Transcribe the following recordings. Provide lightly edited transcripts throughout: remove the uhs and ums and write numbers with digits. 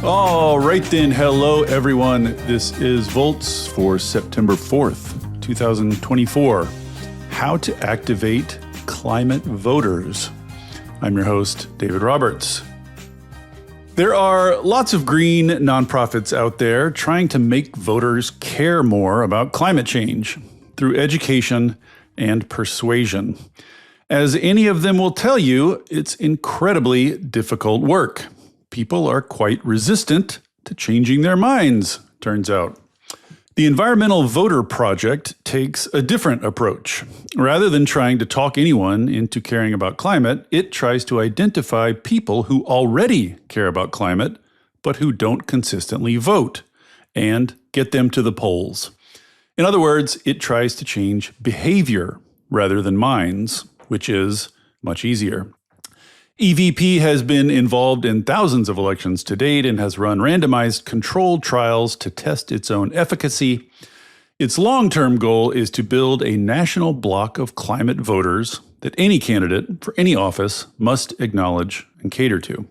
All right then, hello everyone. This is Volts for September 4th, 2024. How to activate climate voters. I'm your host, David Roberts. There are lots of green nonprofits out there trying to make voters care more about climate change through education and persuasion. As any of them will tell you, it's incredibly difficult work. People are quite resistant to changing their minds, turns out. The Environmental Voter Project takes a different approach. Rather than trying to talk anyone into caring about climate, it tries to identify people who already care about climate, but who don't consistently vote, and get them to the polls. In other words, it tries to change behavior rather than minds, which is much easier. EVP has been involved in thousands of elections to date and has run randomized controlled trials to test its own efficacy. Its long-term goal is to build a national bloc of climate voters that any candidate for any office must acknowledge and cater to.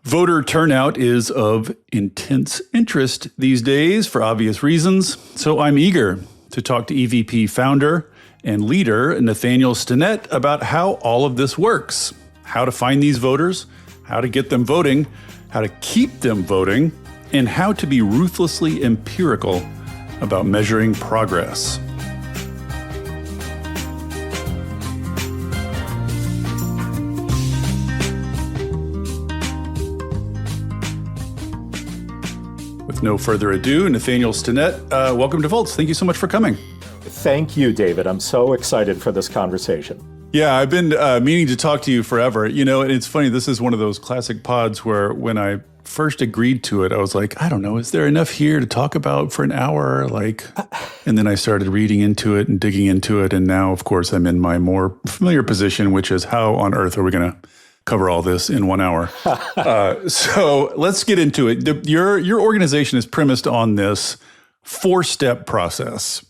Voter turnout is of intense interest these days for obvious reasons, so I'm eager to talk to EVP founder and leader Nathaniel Stinnett about how all of this works. How to find these voters, how to get them voting, how to keep them voting, and how to be ruthlessly empirical about measuring progress. With no further ado, Nathaniel Stinnett, welcome to Volts. Thank you so much for coming. Thank you, David. I'm so excited for this conversation. Yeah, I've been meaning to talk to you forever. You know, and it's funny, this is one of those classic pods where when I first agreed to it, I was like, I don't know, is there enough here to talk about for an hour? And then I started reading into it and digging into it. And now, of course, I'm in my more familiar position, which is how on earth are we going to cover all this in 1 hour? So let's get into it. Your organization is premised on this 4-step process.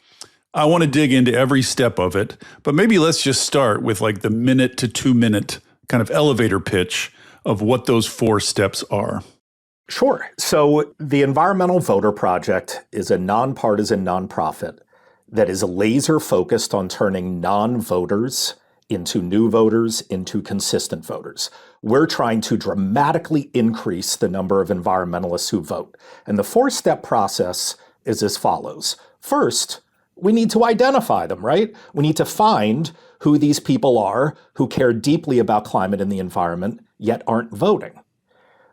I want to dig into every step of it, but maybe let's just start with like the 1 to 2 minute kind of elevator pitch of what those 4 steps are. Sure. So the Environmental Voter Project is a nonpartisan nonprofit that is laser focused on turning non-voters into new voters, into consistent voters. We're trying to dramatically increase the number of environmentalists who vote. And the 4-step process is as follows. First, we need to identify them, right? We need to find who these people are who care deeply about climate and the environment, yet aren't voting.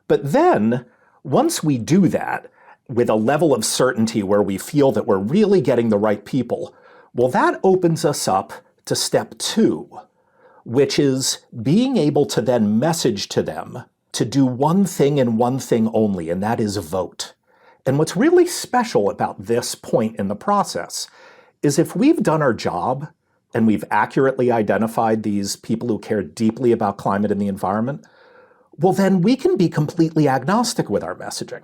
But then, once we do that with a level of certainty where we feel that we're really getting the right people, well, that opens us up to step 2, which is being able to then message to them to do one thing and one thing only, and that is vote. And what's really special about this point in the process is if we've done our job and we've accurately identified these people who care deeply about climate and the environment, well, then we can be completely agnostic with our messaging.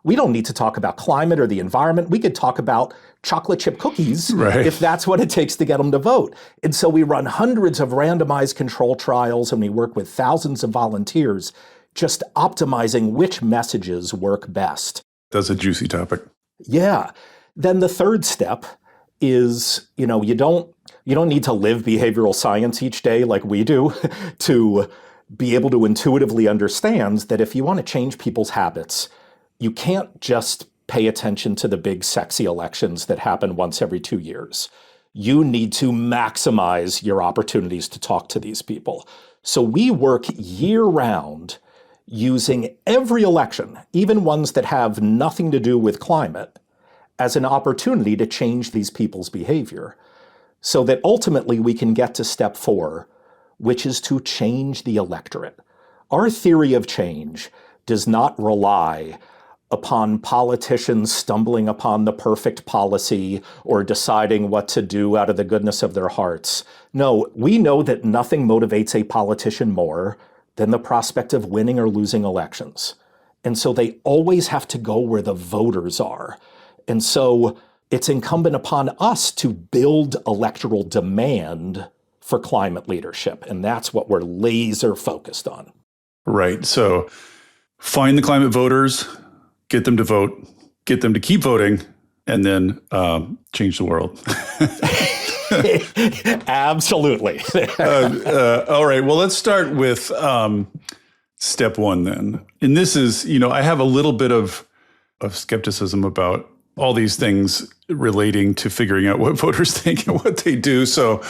We don't need to talk about climate or the environment. We could talk about chocolate chip cookies if that's what it takes to get them to vote. And so we run hundreds of randomized control trials and we work with thousands of volunteers just optimizing which messages work best. That's a juicy topic. Yeah. Then the 3rd step is, you don't need to live behavioral science each day like we do to be able to intuitively understand that if you want to change people's habits, you can't just pay attention to the big sexy elections that happen once every 2 years. You need to maximize your opportunities to talk to these people. So we work year-round using every election, even ones that have nothing to do with climate, as an opportunity to change these people's behavior so that ultimately we can get to step 4, which is to change the electorate. Our theory of change does not rely upon politicians stumbling upon the perfect policy or deciding what to do out of the goodness of their hearts. No, we know that nothing motivates a politician more than the prospect of winning or losing elections. And so they always have to go where the voters are. And so it's incumbent upon us to build electoral demand for climate leadership. And that's what we're laser focused on. Right. So find the climate voters, get them to vote, get them to keep voting, and then change the world. Absolutely. All right. Well, let's start with step one then. And this is, I have a little bit of skepticism about all these things relating to figuring out what voters think and what they do. So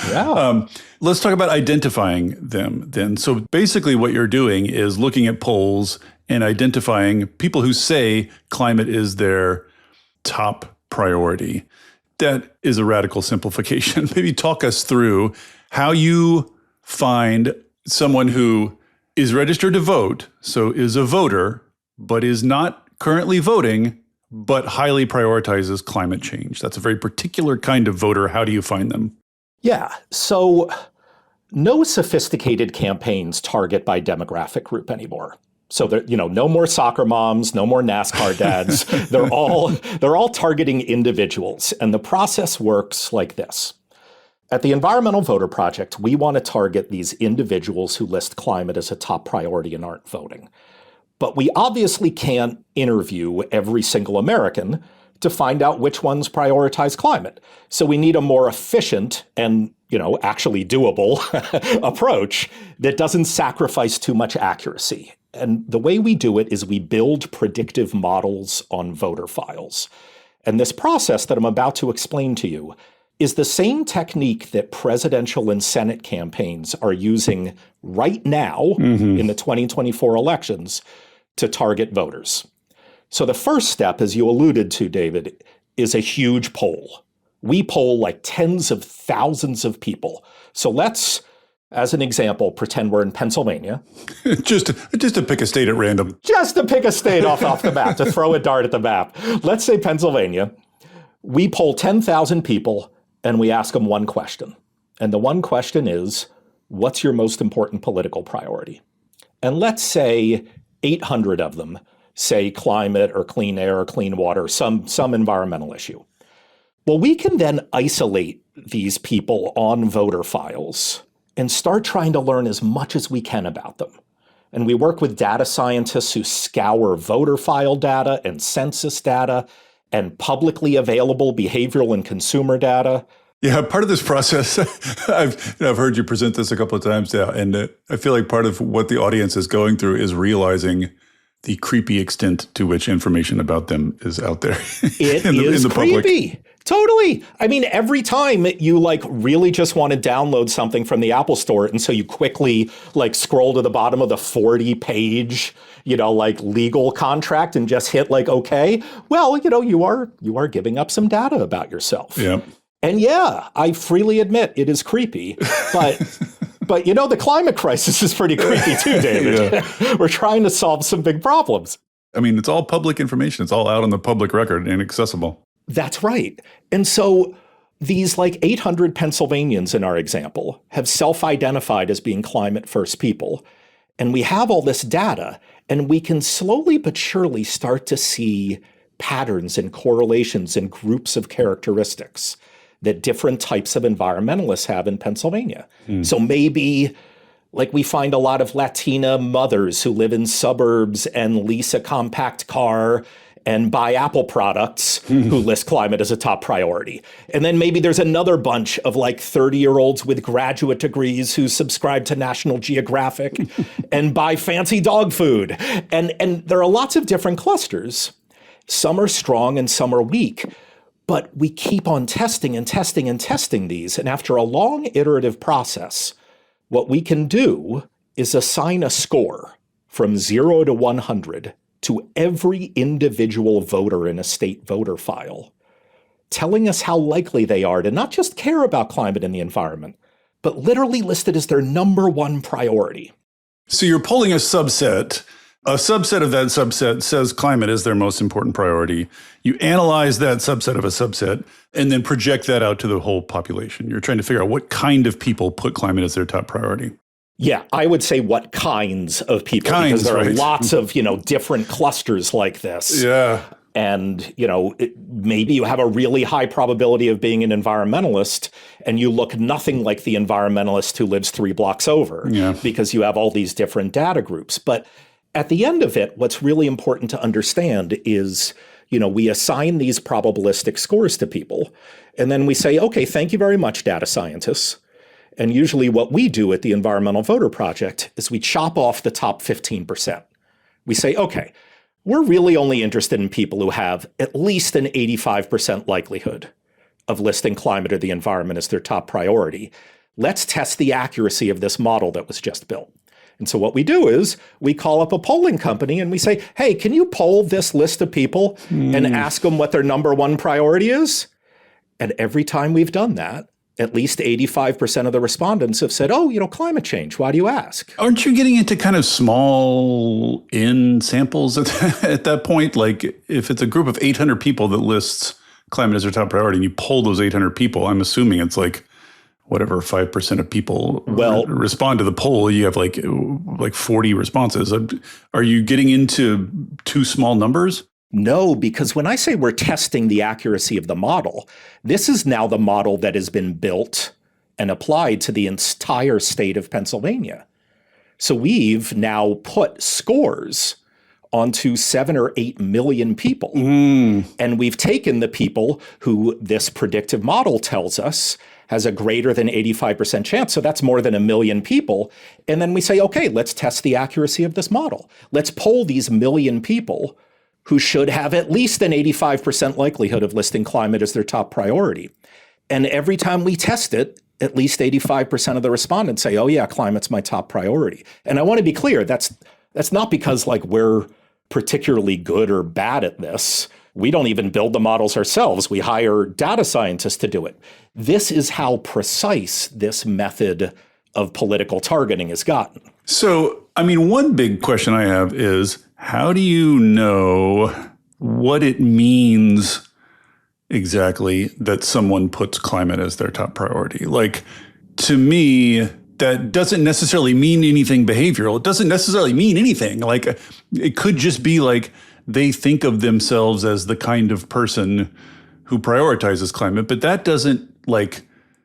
let's talk about identifying them then. So basically what you're doing is looking at polls and identifying people who say climate is their top priority. That is a radical simplification. Maybe talk us through how you find someone who is registered to vote, so is a voter, but is not currently voting, but highly prioritizes climate change. That's a very particular kind of voter. How do you find them? Yeah. So no sophisticated campaigns target by demographic group anymore. So there, no more soccer moms, no more NASCAR dads. They're all targeting individuals. And the process works like this. At the Environmental Voter Project, we want to target these individuals who list climate as a top priority and aren't voting. But we obviously can't interview every single American to find out which ones prioritize climate. So we need a more efficient and, actually doable approach that doesn't sacrifice too much accuracy. And the way we do it is we build predictive models on voter files. And this process that I'm about to explain to you is the same technique that presidential and Senate campaigns are using right now in the 2024 elections to target voters. So the first step, as you alluded to, David, is a huge poll. We poll like tens of thousands of people. So let's, as an example, pretend we're in Pennsylvania. just to pick a state at random. Just to pick a state off the map, to throw a dart at the map. Let's say Pennsylvania. We poll 10,000 people and we ask them one question. And the one question is, what's your most important political priority? And let's say 800 of them say climate or clean air or clean water, some environmental issue. Well, we can then isolate these people on voter files and start trying to learn as much as we can about them. And we work with data scientists who scour voter file data and census data and publicly available behavioral and consumer data. Yeah, part of this process, I've heard you present this a couple of times now, and I feel like part of what the audience is going through is realizing the creepy extent to which information about them is out there. It is creepy. Public. Totally. I mean, every time you really just want to download something from the Apple Store, and so you quickly scroll to the bottom of the 40-page, legal contract and just hit OK. Well, you are giving up some data about yourself. Yeah. And yeah, I freely admit it is creepy, but the climate crisis is pretty creepy too, David. Yeah. We're trying to solve some big problems. I mean, it's all public information. It's all out on the public record and accessible. That's right. And so these 800 Pennsylvanians in our example have self-identified as being climate first people. And we have all this data, and we can slowly but surely start to see patterns and correlations and groups of characteristics that different types of environmentalists have in Pennsylvania. So maybe we find a lot of Latina mothers who live in suburbs and lease a compact car and buy Apple products who list climate as a top priority. And then maybe there's another bunch of 30-year-olds with graduate degrees who subscribe to National Geographic and buy fancy dog food. And there are lots of different clusters. Some are strong and some are weak. But we keep on testing and testing and testing these. And after a long iterative process, what we can do is assign a score from 0 to 100 to every individual voter in a state voter file, telling us how likely they are to not just care about climate and the environment, but literally list it as their number one priority. So you're pulling a subset. A subset of that subset says climate is their most important priority. You analyze that subset of a subset and then project that out to the whole population. You're trying to figure out what kind of people put climate as their top priority. Yeah, I would say what kinds of people, because there are lots of, different clusters like this. Yeah. And, maybe you have a really high probability of being an environmentalist and you look nothing like the environmentalist who lives 3 blocks over because you have all these different data groups. But At the end of it, what's really important to understand is, we assign these probabilistic scores to people, and then we say, okay, thank you very much, data scientists. And usually what we do at the Environmental Voter Project is we chop off the top 15%. We say, okay, we're really only interested in people who have at least an 85% likelihood of listing climate or the environment as their top priority. Let's test the accuracy of this model that was just built. And so what we do is we call up a polling company and we say, hey, can you poll this list of people and ask them what their number one priority is? And every time we've done that, at least 85% of the respondents have said, oh, climate change. Why do you ask? Aren't you getting into kind of small N samples at that point? Like if it's a group of 800 people that lists climate as their top priority and you poll those 800 people, I'm assuming it's like whatever 5% of people respond to the poll, you have like 40 responses. Are you getting into too small numbers? No, because when I say we're testing the accuracy of the model, this is now the model that has been built and applied to the entire state of Pennsylvania. So we've now put scores onto 7 or 8 million people. And we've taken the people who this predictive model tells us has a greater than 85% chance. So that's more than 1 million people. And then we say, okay, let's test the accuracy of this model. Let's poll these 1 million people who should have at least an 85% likelihood of listing climate as their top priority. And every time we test it, at least 85% of the respondents say, oh yeah, climate's my top priority. And I want to be clear, that's not because we're particularly good or bad at this. We don't even build the models ourselves. We hire data scientists to do it. This is how precise this method of political targeting has gotten. So, one big question I have is, how do you know what it means exactly that someone puts climate as their top priority? Like, to me, that doesn't necessarily mean anything behavioral. It doesn't necessarily mean anything. Like, it could just be like they think of themselves as the kind of person who prioritizes climate, but that doesn't,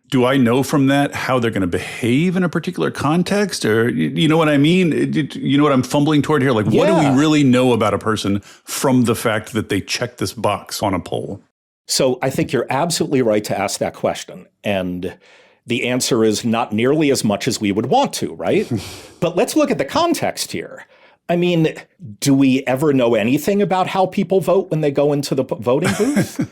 do I know from that how they're going to behave in a particular context? Or, you know what I mean? You know what I'm fumbling toward here? What do we really know about a person from the fact that they check this box on a poll? So I think you're absolutely right to ask that question. And the answer is not nearly as much as we would want to, right? But let's look at the context here. Do we ever know anything about how people vote when they go into the voting booth?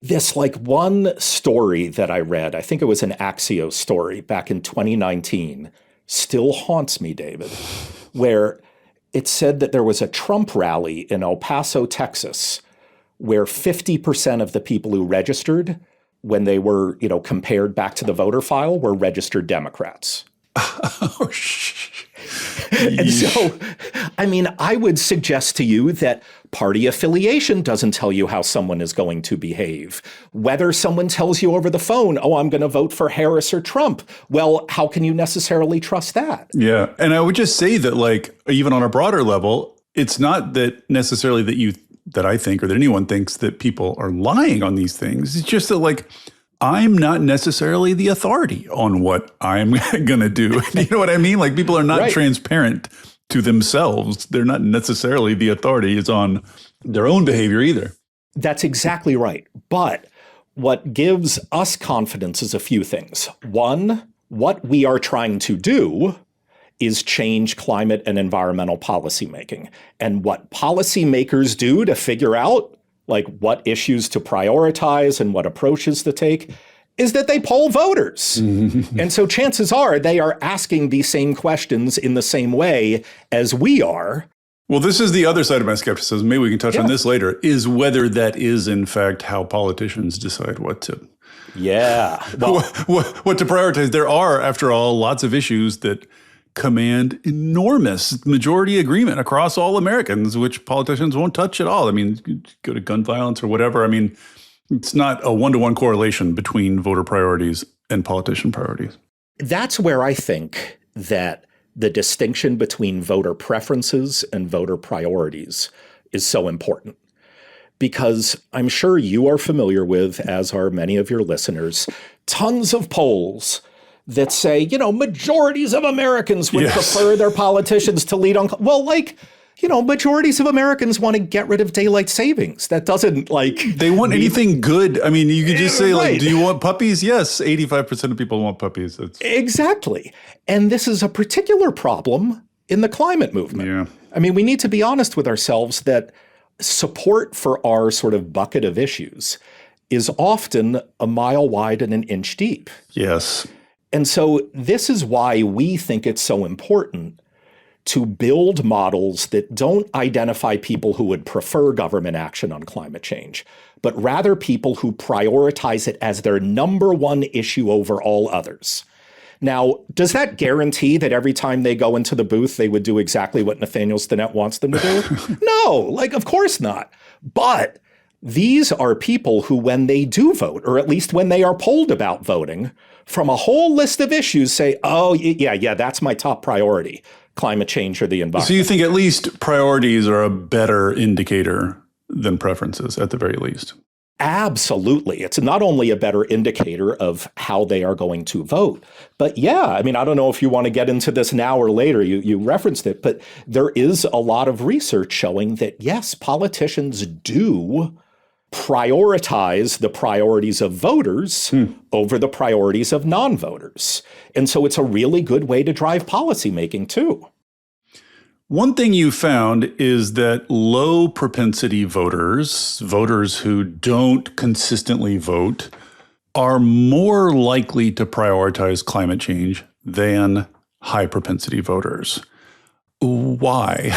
This one story that I read, I think it was an Axios story back in 2019, still haunts me, David, where it said that there was a Trump rally in El Paso, Texas, where 50% of the people who registered when they were, compared back to the voter file were registered Democrats. Oh, And so, I would suggest to you that party affiliation doesn't tell you how someone is going to behave. Whether someone tells you over the phone, oh, I'm going to vote for Harris or Trump, well, how can you necessarily trust that? Yeah. And I would just say that, even on a broader level, it's not that necessarily that I think or that anyone thinks that people are lying on these things. It's just that, I'm not necessarily the authority on what I'm going to do. You know what I mean? People are not transparent to themselves. They're not necessarily the authorities on their own behavior either. That's exactly right. But what gives us confidence is a few things. One, what we are trying to do is change climate and environmental policymaking. And what policymakers do to figure out what issues to prioritize and what approaches to take is that they poll voters. And so chances are they are asking these same questions in the same way as we are. Well, this is the other side of my skepticism. Maybe we can touch on this later, is whether that is, in fact, how politicians decide what to Well, what to prioritize. There are, after all, lots of issues that command enormous majority agreement across all Americans, which politicians won't touch at all. Go to gun violence or whatever. It's not a one-to-one correlation between voter priorities and politician priorities. That's where I think that the distinction between voter preferences and voter priorities is so important. Because I'm sure you are familiar with, as are many of your listeners, tons of polls that say, majorities of Americans would Yes. prefer their politicians to lead on. Well, majorities of Americans want to get rid of daylight savings. That doesn't They want anything good. I mean, you could just say, Right. do you want puppies? Yes, 85% of people want puppies. Exactly. And this is a particular problem in the climate movement. Yeah. I mean, we need to be honest with ourselves that support for our sort of bucket of issues is often a mile wide and an inch deep. Yes. And so this is why we think it's so important to build models that don't identify people who would prefer government action on climate change, but rather people who prioritize it as their number one issue over all others. Now, does that guarantee that every time they go into the booth, they would do exactly what Nathaniel Stinnett wants them to do? No, of course not. But these are people who, when they do vote, or at least when they are polled about voting, from a whole list of issues say, oh, yeah, that's my top priority, climate change or the environment. So you think at least priorities are a better indicator than preferences at the very least? Absolutely. It's not only a better indicator of how they are going to vote, but I don't know if you want to get into this now or later, you referenced it, but there is a lot of research showing that, yes, politicians do prioritize the priorities of voters over the priorities of non-voters. And so it's a really good way to drive policymaking too. One thing you found is that low propensity voters who don't consistently vote, are more likely to prioritize climate change than high propensity voters. Why?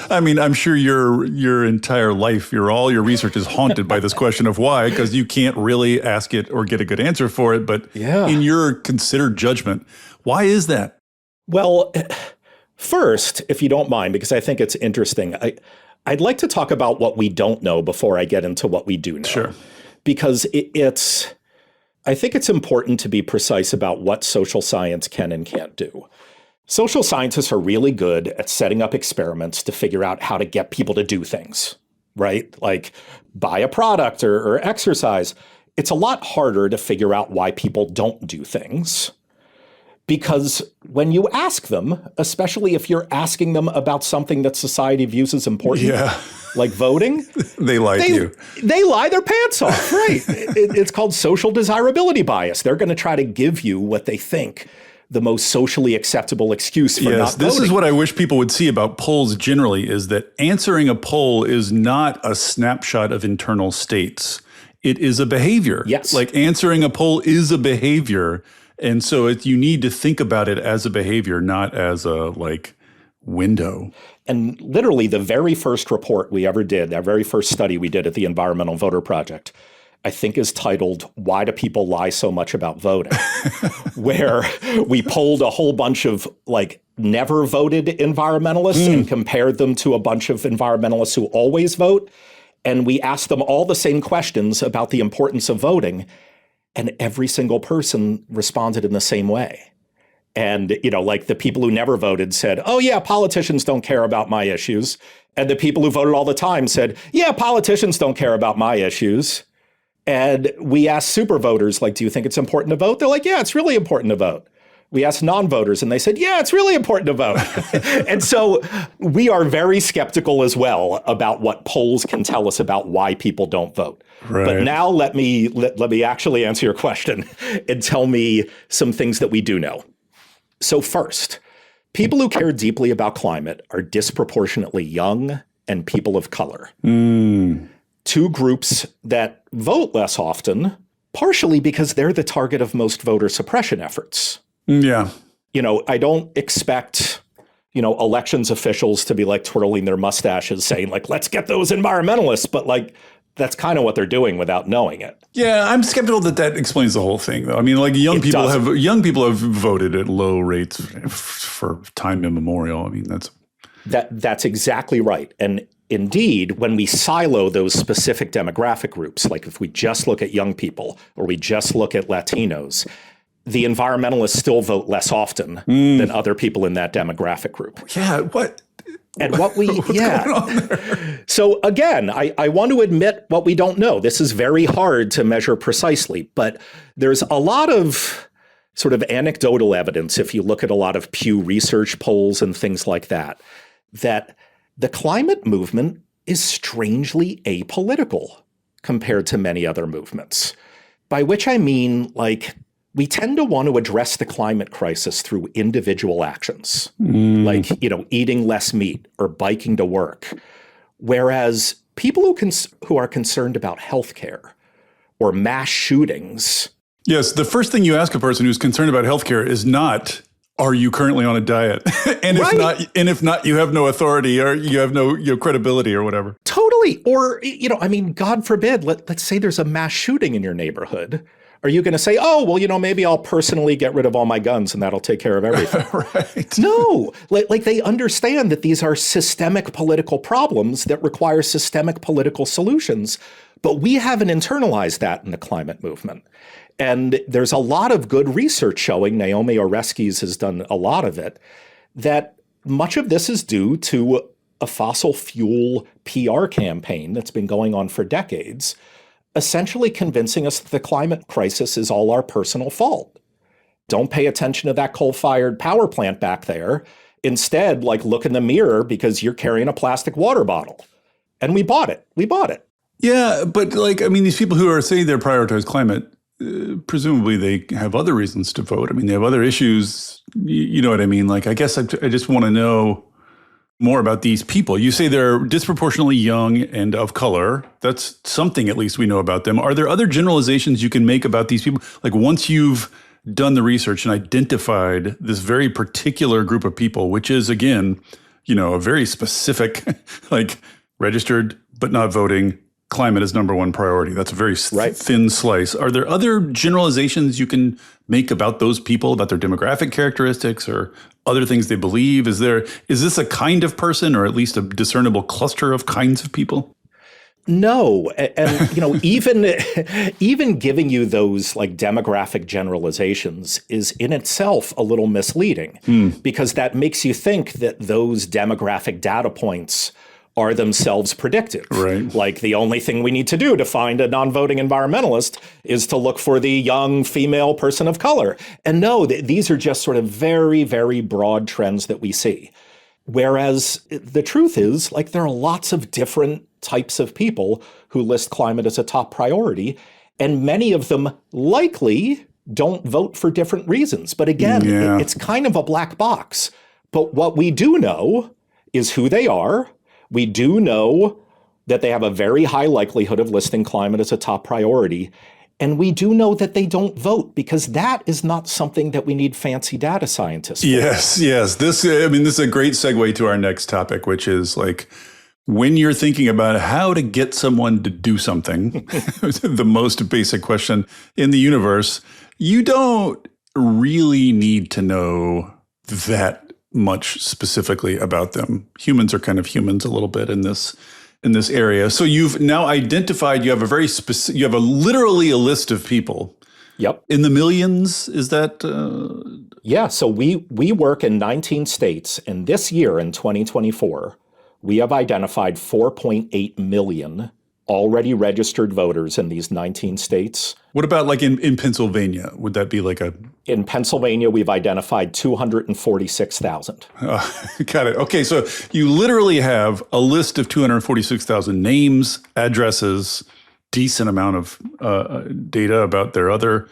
I'm sure your entire life, all your research is haunted by this question of why, because you can't really ask it or get a good answer for it. But in your considered judgment, why is that? Well, first, if you don't mind, because I think it's interesting, I'd like to talk about what we don't know before I get into what we do know. Sure. Because I think it's important to be precise about what social science can and can't do. Social scientists are really good at setting up experiments to figure out how to get people to do things, right? Like buy a product or exercise. It's a lot harder to figure out why people don't do things. Because when you ask them, especially if you're asking them about something that society views as important, like voting, they lie to you. They lie their pants off, right? It's called social desirability bias. They're going to try to give you what they think the most socially acceptable excuse for not voting. This is what I wish people would see about polls generally, is that answering a poll is not a snapshot of internal states. It is a behavior. Yes. Like answering a poll is a behavior. And so you need to think about it as a behavior, not as a window. And literally the very first report we ever did, that very first study we did at the Environmental Voter Project, I think is titled, Why Do People Lie So Much About Voting? Where we polled a whole bunch of never voted environmentalists and compared them to a bunch of environmentalists who always vote. And we asked them all the same questions about the importance of voting. And every single person responded in the same way. And, the people who never voted said, oh, yeah, politicians don't care about my issues. And the people who voted all the time said, yeah, politicians don't care about my issues. And we asked super voters, do you think it's important to vote? They're like, yeah, it's really important to vote. We asked non-voters and they said, yeah, it's really important to vote. And so we are very skeptical as well about what polls can tell us about why people don't vote. Right. But now let me actually answer your question and tell me some things that we do know. So first, people who care deeply about climate are disproportionately young and people of color. Two groups that vote less often, partially because they're the target of most voter suppression efforts. Yeah. I don't expect, elections officials to be twirling their mustaches saying let's get those environmentalists. But that's kind of what they're doing without knowing it. Yeah, I'm skeptical that explains the whole thing, though. I mean, young people have voted at low rates for time immemorial. I mean, that's exactly right. And indeed, when we silo those specific demographic groups, if we just look at young people or we just look at Latinos, the environmentalists still vote less often than other people in that demographic group. Yeah, what? And what we, What's going on there? So again, I want to admit what we don't know. This is very hard to measure precisely, but there's a lot of sort of anecdotal evidence, if you look at a lot of Pew Research polls and things like that, that the climate movement is strangely apolitical compared to many other movements. By which I mean, like, we tend to want to address the climate crisis through individual actions, like, eating less meat or biking to work. Whereas people who are concerned about healthcare or mass shootings. Yes, the first thing you ask a person who's concerned about healthcare is not, are you currently on a diet? And if not, you have no authority or you have no credibility or whatever. Totally. Or, God forbid, let's say there's a mass shooting in your neighborhood. Are you going to say, oh, well, maybe I'll personally get rid of all my guns and that'll take care of everything? Right. No, like they understand that these are systemic political problems that require systemic political solutions. But we haven't internalized that in the climate movement. And there's a lot of good research showing, Naomi Oreskes has done a lot of it, that much of this is due to a fossil fuel PR campaign that's been going on for decades, essentially convincing us that the climate crisis is all our personal fault. Don't pay attention to that coal-fired power plant back there. Instead, look in the mirror because you're carrying a plastic water bottle. And we bought it. Yeah, but these people who are saying they prioritize climate, presumably they have other reasons to vote. I mean, they have other issues. You know what I mean? I guess I just want to know more about these people. You say they're disproportionately young and of color. That's something at least we know about them. Are there other generalizations you can make about these people? Once you've done the research and identified this very particular group of people, which is, again, a very specific, registered but not voting, climate is number one priority. That's a very thin slice. Are there other generalizations you can make about those people, about their demographic characteristics or other things they believe? Is this a kind of person or at least a discernible cluster of kinds of people? No. And even giving you those demographic generalizations is in itself a little misleading because that makes you think that those demographic data points are themselves predictive. Right. The only thing we need to do to find a non-voting environmentalist is to look for the young female person of color. And no, these are just sort of very, very broad trends that we see. Whereas the truth is, there are lots of different types of people who list climate as a top priority, and many of them likely don't vote for different reasons. But again, it's kind of a black box. But what we do know is who they are. We do know that they have a very high likelihood of listing climate as a top priority. And we do know that they don't vote because that is not something that we need fancy data scientists for. Yes. This is a great segue to our next topic, which is when you're thinking about how to get someone to do something, the most basic question in the universe, you don't really need to know that much specifically about them. Humans are kind of humans a little bit in this area. So you've now identified, you have literally a list of people. Yep. In the millions, is that? Yeah. So we work in 19 states, and this year in 2024, we have identified 4.8 million already registered voters in these 19 states. What about in Pennsylvania? Would that be In Pennsylvania, we've identified 246,000. Got it. Okay, so you literally have a list of 246,000 names, addresses, decent amount of data about their other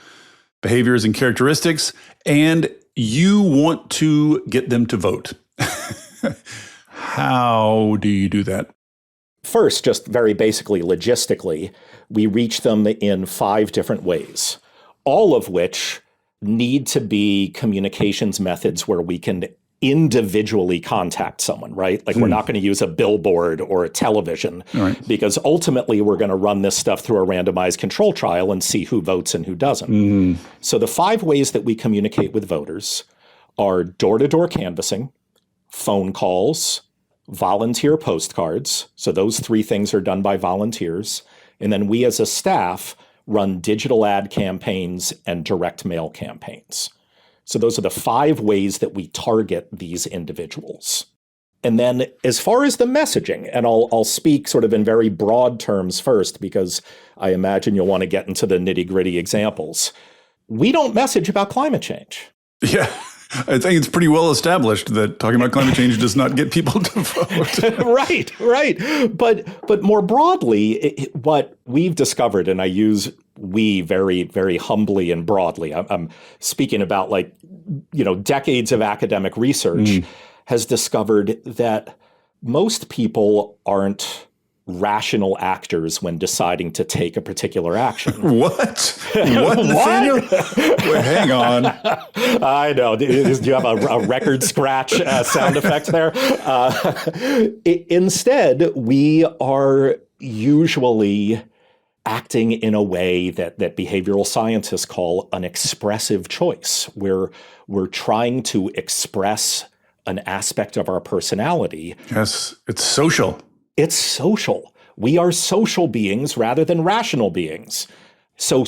behaviors and characteristics, and you want to get them to vote. How do you do that? First, just very basically, logistically, we reach them in 5 different ways, all of which need to be communications methods where we can individually contact someone, right? We're not going to use a billboard or a television because ultimately we're going to run this stuff through a randomized control trial and see who votes and who doesn't. So the 5 ways that we communicate with voters are door-to-door canvassing, phone calls, volunteer postcards. So those 3 things are done by volunteers. And then we as a staff run digital ad campaigns and direct mail campaigns. So those are the 5 ways that we target these individuals. And then as far as the messaging, and I'll speak sort of in very broad terms first, because I imagine you'll want to get into the nitty-gritty examples. we don't message about climate change. Yeah. I think it's pretty well established that talking about climate change does not get people to vote. Right. But more broadly, what we've discovered, and I use we very, very humbly and broadly, I'm speaking about decades of academic research, has discovered that most people aren't rational actors when deciding to take a particular action. What, Nathaniel? Wait, hang on. I know. Do you have a record scratch sound effect there? Instead, we are usually acting in a way that behavioral scientists call an expressive choice, where we're trying to express an aspect of our personality. Yes, it's social. It's social. We are social beings rather than rational beings. So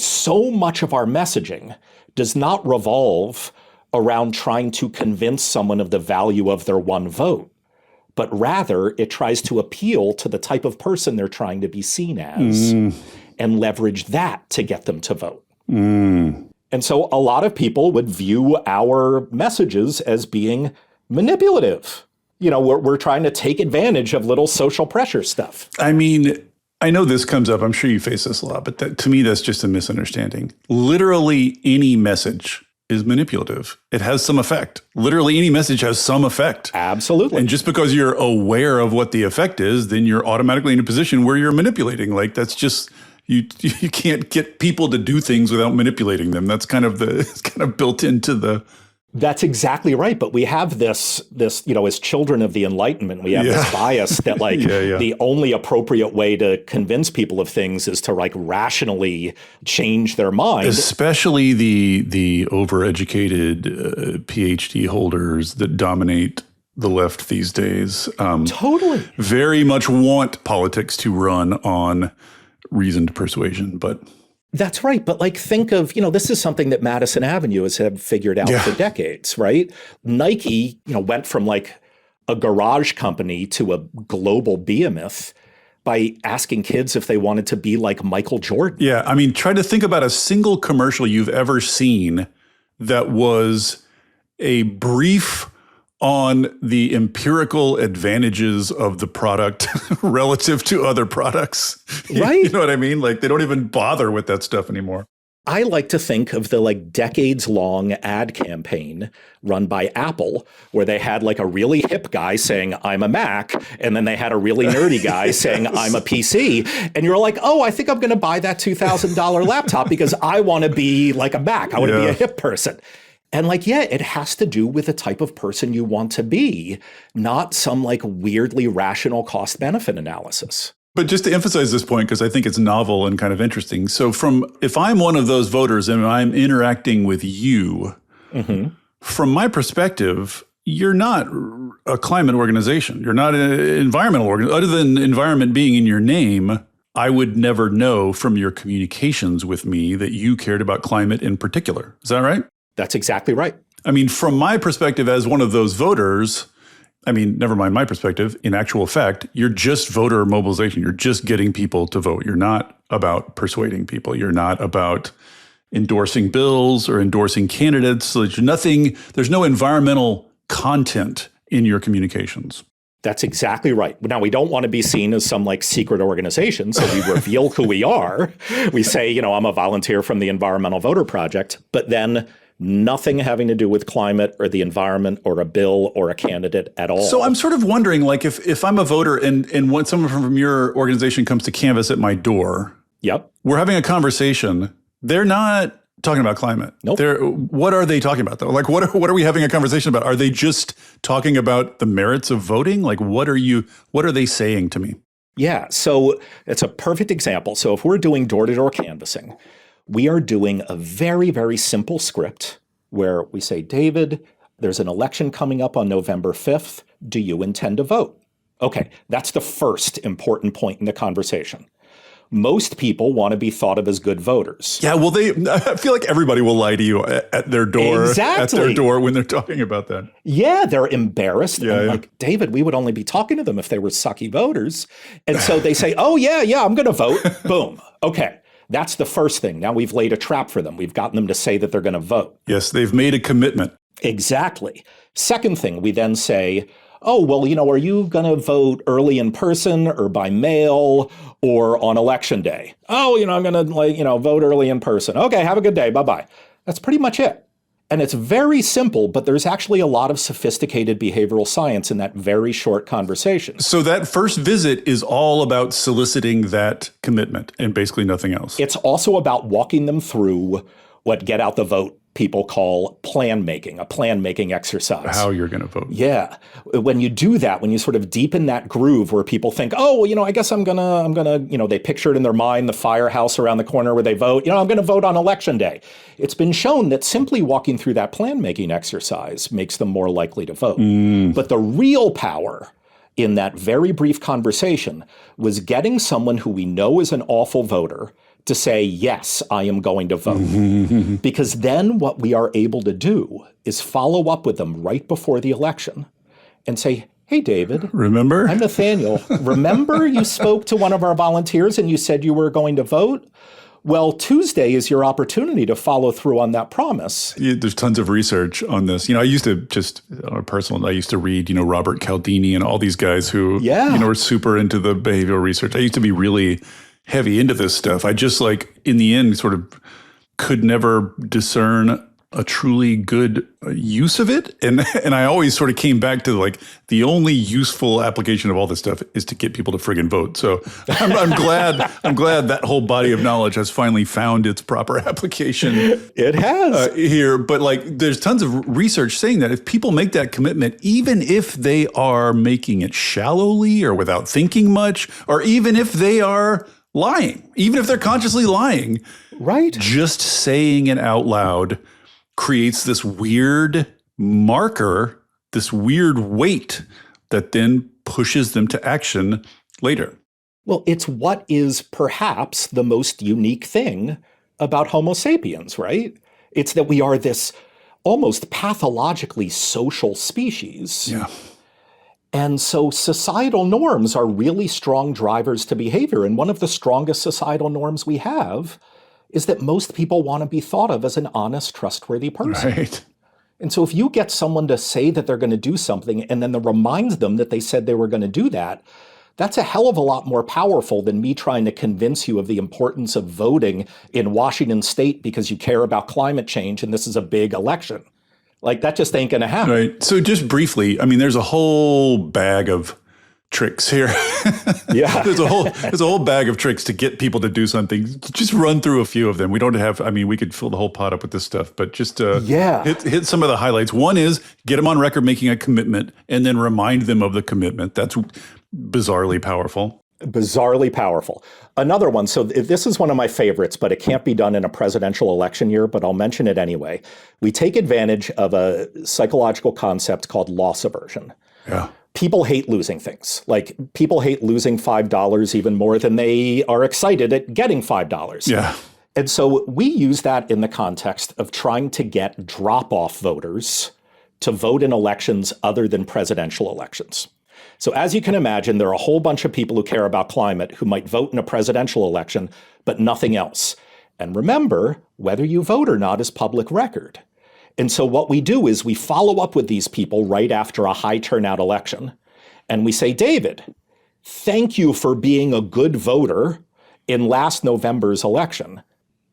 much of our messaging does not revolve around trying to convince someone of the value of their one vote, but rather it tries to appeal to the type of person they're trying to be seen as and leverage that to get them to vote. And so a lot of people would view our messages as being manipulative. We're trying to take advantage of little social pressure stuff. I mean, I know this comes up. I'm sure you face this a lot, but to me, that's just a misunderstanding. Literally any message is manipulative. It has some effect. Literally any message has some effect. Absolutely. And just because you're aware of what the effect is, then you're automatically in a position where you're manipulating. Like that's just, you can't get people to do things without manipulating them. That's it's kind of built into the... That's exactly right. But we have this, as children of the Enlightenment, we have this bias that the only appropriate way to convince people of things is to rationally change their mind. Especially the overeducated PhD holders that dominate the left these days. Totally. Very much want politics to run on reasoned persuasion, but... That's right. But think of, this is something that Madison Avenue has figured out for decades, right? Nike, went from a garage company to a global behemoth by asking kids if they wanted to be like Michael Jordan. Yeah. I mean, try to think about a single commercial you've ever seen that was a brief on the empirical advantages of the product relative to other products. Right. You know what I mean? They don't even bother with that stuff anymore. I like to think of the decades-long ad campaign run by Apple, where they had a really hip guy saying, I'm a Mac, and then they had a really nerdy guy saying, I'm a PC. And you're like, oh, I think I'm going to buy that $2,000 laptop because I want to be like a Mac. I want to be a hip person. And it has to do with the type of person you want to be, not some weirdly rational cost benefit analysis. But just to emphasize this point, because I think it's novel and kind of interesting. So if I'm one of those voters and I'm interacting with you, from my perspective, you're not a climate organization. You're not an environmental organization. Other than environment being in your name, I would never know from your communications with me that you cared about climate in particular. Is that right? That's exactly right. I mean, from my perspective as one of those voters, never mind my perspective, in actual fact, you're just voter mobilization. You're just getting people to vote. You're not about persuading people. You're not about endorsing bills or endorsing candidates. So there's no environmental content in your communications. That's exactly right. Now, we don't want to be seen as some secret organization, so we reveal who we are. We say, I'm a volunteer from the Environmental Voter Project, but then nothing having to do with climate or the environment or a bill or a candidate at all. So I'm sort of wondering, if I'm a voter and when someone from your organization comes to canvass at my door, we're having a conversation. They're not talking about climate. Nope. What are they talking about, though? What are we having a conversation about? Are they just talking about the merits of voting? What are they saying to me? Yeah, so it's a perfect example. So if we're doing door-to-door canvassing, we are doing a very, very simple script where we say, David, there's an election coming up on November 5th. Do you intend to vote? Okay, that's the first important point in the conversation. Most people want to be thought of as good voters. Yeah, well, I feel like everybody will lie to you at their door, at their door when they're talking about that. Yeah, they're embarrassed. And David, we would only be talking to them if they were sucky voters. And so they say, oh, yeah, I'm going to vote. Boom. Okay. That's the first thing. Now we've laid a trap for them. We've gotten them to say that they're going to vote. Yes, they've made a commitment. Exactly. Second thing, we then say, oh, well, are you going to vote early in person or by mail or on election day? Oh, I'm going to vote early in person. Okay, have a good day. Bye-bye. That's pretty much it. And it's very simple, but there's actually a lot of sophisticated behavioral science in that very short conversation. So that first visit is all about soliciting that commitment and basically nothing else. It's also about walking them through what get out the vote people call plan making, a plan making exercise. How you're going to vote. Yeah. When you do that, when you sort of deepen that groove where people think, oh, I guess I'm gonna, they picture it in their mind, the firehouse around the corner where they vote, I'm going to vote on election day. It's been shown that simply walking through that plan making exercise makes them more likely to vote. But the real power in that very brief conversation was getting someone who we know is an awful voter to say, yes, I am going to vote. Because then what we are able to do is follow up with them right before the election and say, hey, David. Remember? I'm Nathaniel. Remember you spoke to one of our volunteers and you said you were going to vote? Well, Tuesday is your opportunity to follow through on that promise. Yeah, there's tons of research on this. I used to I used to read, Robert Cialdini and all these guys who, were super into the behavioral research. I used to be really heavy into this stuff. I just in the end, sort of could never discern a truly good use of it. And I always sort of came back to the only useful application of all this stuff is to get people to friggin' vote. So I'm glad that whole body of knowledge has finally found its proper application. It has here. But there's tons of research saying that if people make that commitment, even if they are making it shallowly or without thinking much, or even if they are lying, even if they're consciously lying, right? Just saying it out loud creates this weird marker, this weird weight that then pushes them to action later. Well, it's what is perhaps the most unique thing about Homo sapiens, right? It's that we are this almost pathologically social species. Yeah. And so societal norms are really strong drivers to behavior. And one of the strongest societal norms we have is that most people want to be thought of as an honest, trustworthy person. Right. And so if you get someone to say that they're going to do something and then reminds them that they said they were going to do that, that's a hell of a lot more powerful than me trying to convince you of the importance of voting in Washington state because you care about climate change and this is a big election. That just ain't going to happen. Right. So just briefly, there's a whole bag of tricks here. Yeah. There's a whole bag of tricks to get people to do something. Just run through a few of them. We don't have, we could fill the whole pot up with this stuff, but just hit some of the highlights. One is get them on record making a commitment and then remind them of the commitment. That's bizarrely powerful. Bizarrely powerful. Another one, so this is one of my favorites, but it can't be done in a presidential election year, but I'll mention it anyway. We take advantage of a psychological concept called loss aversion. Yeah. People hate losing things. People hate losing $5 even more than they are excited at getting $5. Yeah. And so we use that in the context of trying to get drop-off voters to vote in elections other than presidential elections. So as you can imagine, there are a whole bunch of people who care about climate who might vote in a presidential election, but nothing else. And remember, whether you vote or not is public record. And so what we do is we follow up with these people right after a high turnout election. And we say, David, thank you for being a good voter in last November's election.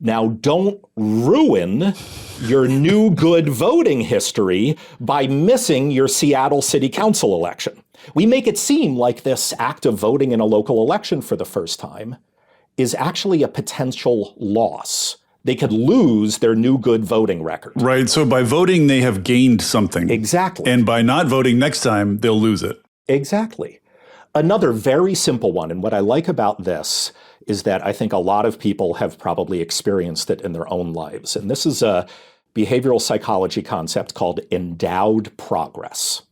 Now, don't ruin your new good voting history by missing your Seattle City Council election. We make it seem like this act of voting in a local election for the first time is actually a potential loss. They could lose their new good voting record. Right. So by voting, they have gained something. Exactly. And by not voting next time, they'll lose it. Exactly. Another very simple one, and what I like about this is that I think a lot of people have probably experienced it in their own lives. And this is a behavioral psychology concept called endowed progress.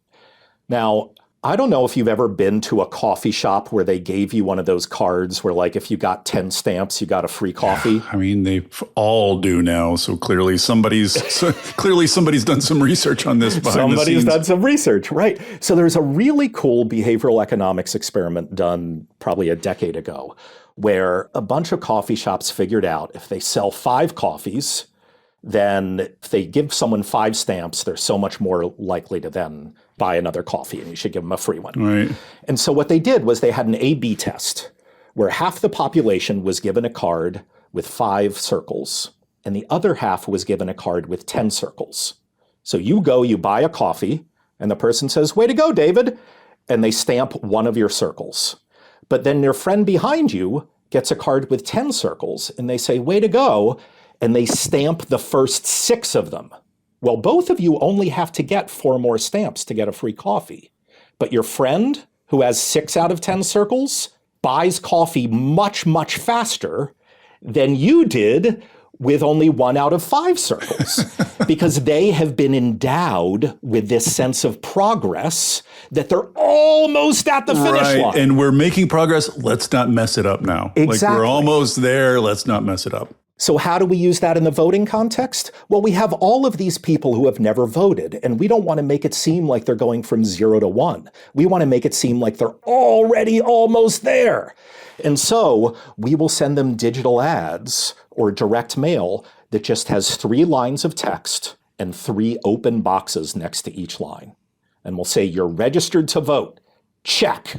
Now, I don't know if you've ever been to a coffee shop where they gave you one of those cards where if you got 10 stamps, you got a free coffee. They all do now. So clearly somebody's done some research on this behind the scenes. Somebody's done some research, right? So there's a really cool behavioral economics experiment done probably a decade ago where a bunch of coffee shops figured out if they sell 5 coffees, then if they give someone 5 stamps, they're so much more likely to then buy another coffee, and you should give them a free one. Right. And so what they did was they had an A/B test where half the population was given a card with 5 circles, and the other half was given a card with 10 circles. So you buy a coffee, and the person says, "Way to go, David," and they stamp one of your circles. But then your friend behind you gets a card with 10 circles, and they say, "Way to go," and they stamp the first 6 of them. Well, both of you only have to get 4 more stamps to get a free coffee. But your friend, who has 6 out of 10 circles, buys coffee much, much faster than you did with only 1 out of 5 circles, because they have been endowed with this sense of progress that they're almost at the finish line. And we're making progress. Let's not mess it up now. Exactly. Like, we're almost there. Let's not mess it up. So how do we use that in the voting context? Well, we have all of these people who have never voted, and we don't want to make it seem like they're going from 0 to 1. We want to make it seem like they're already almost there. And so we will send them digital ads or direct mail that just has 3 lines of text and 3 open boxes next to each line. And we'll say, "You're registered to vote." Check.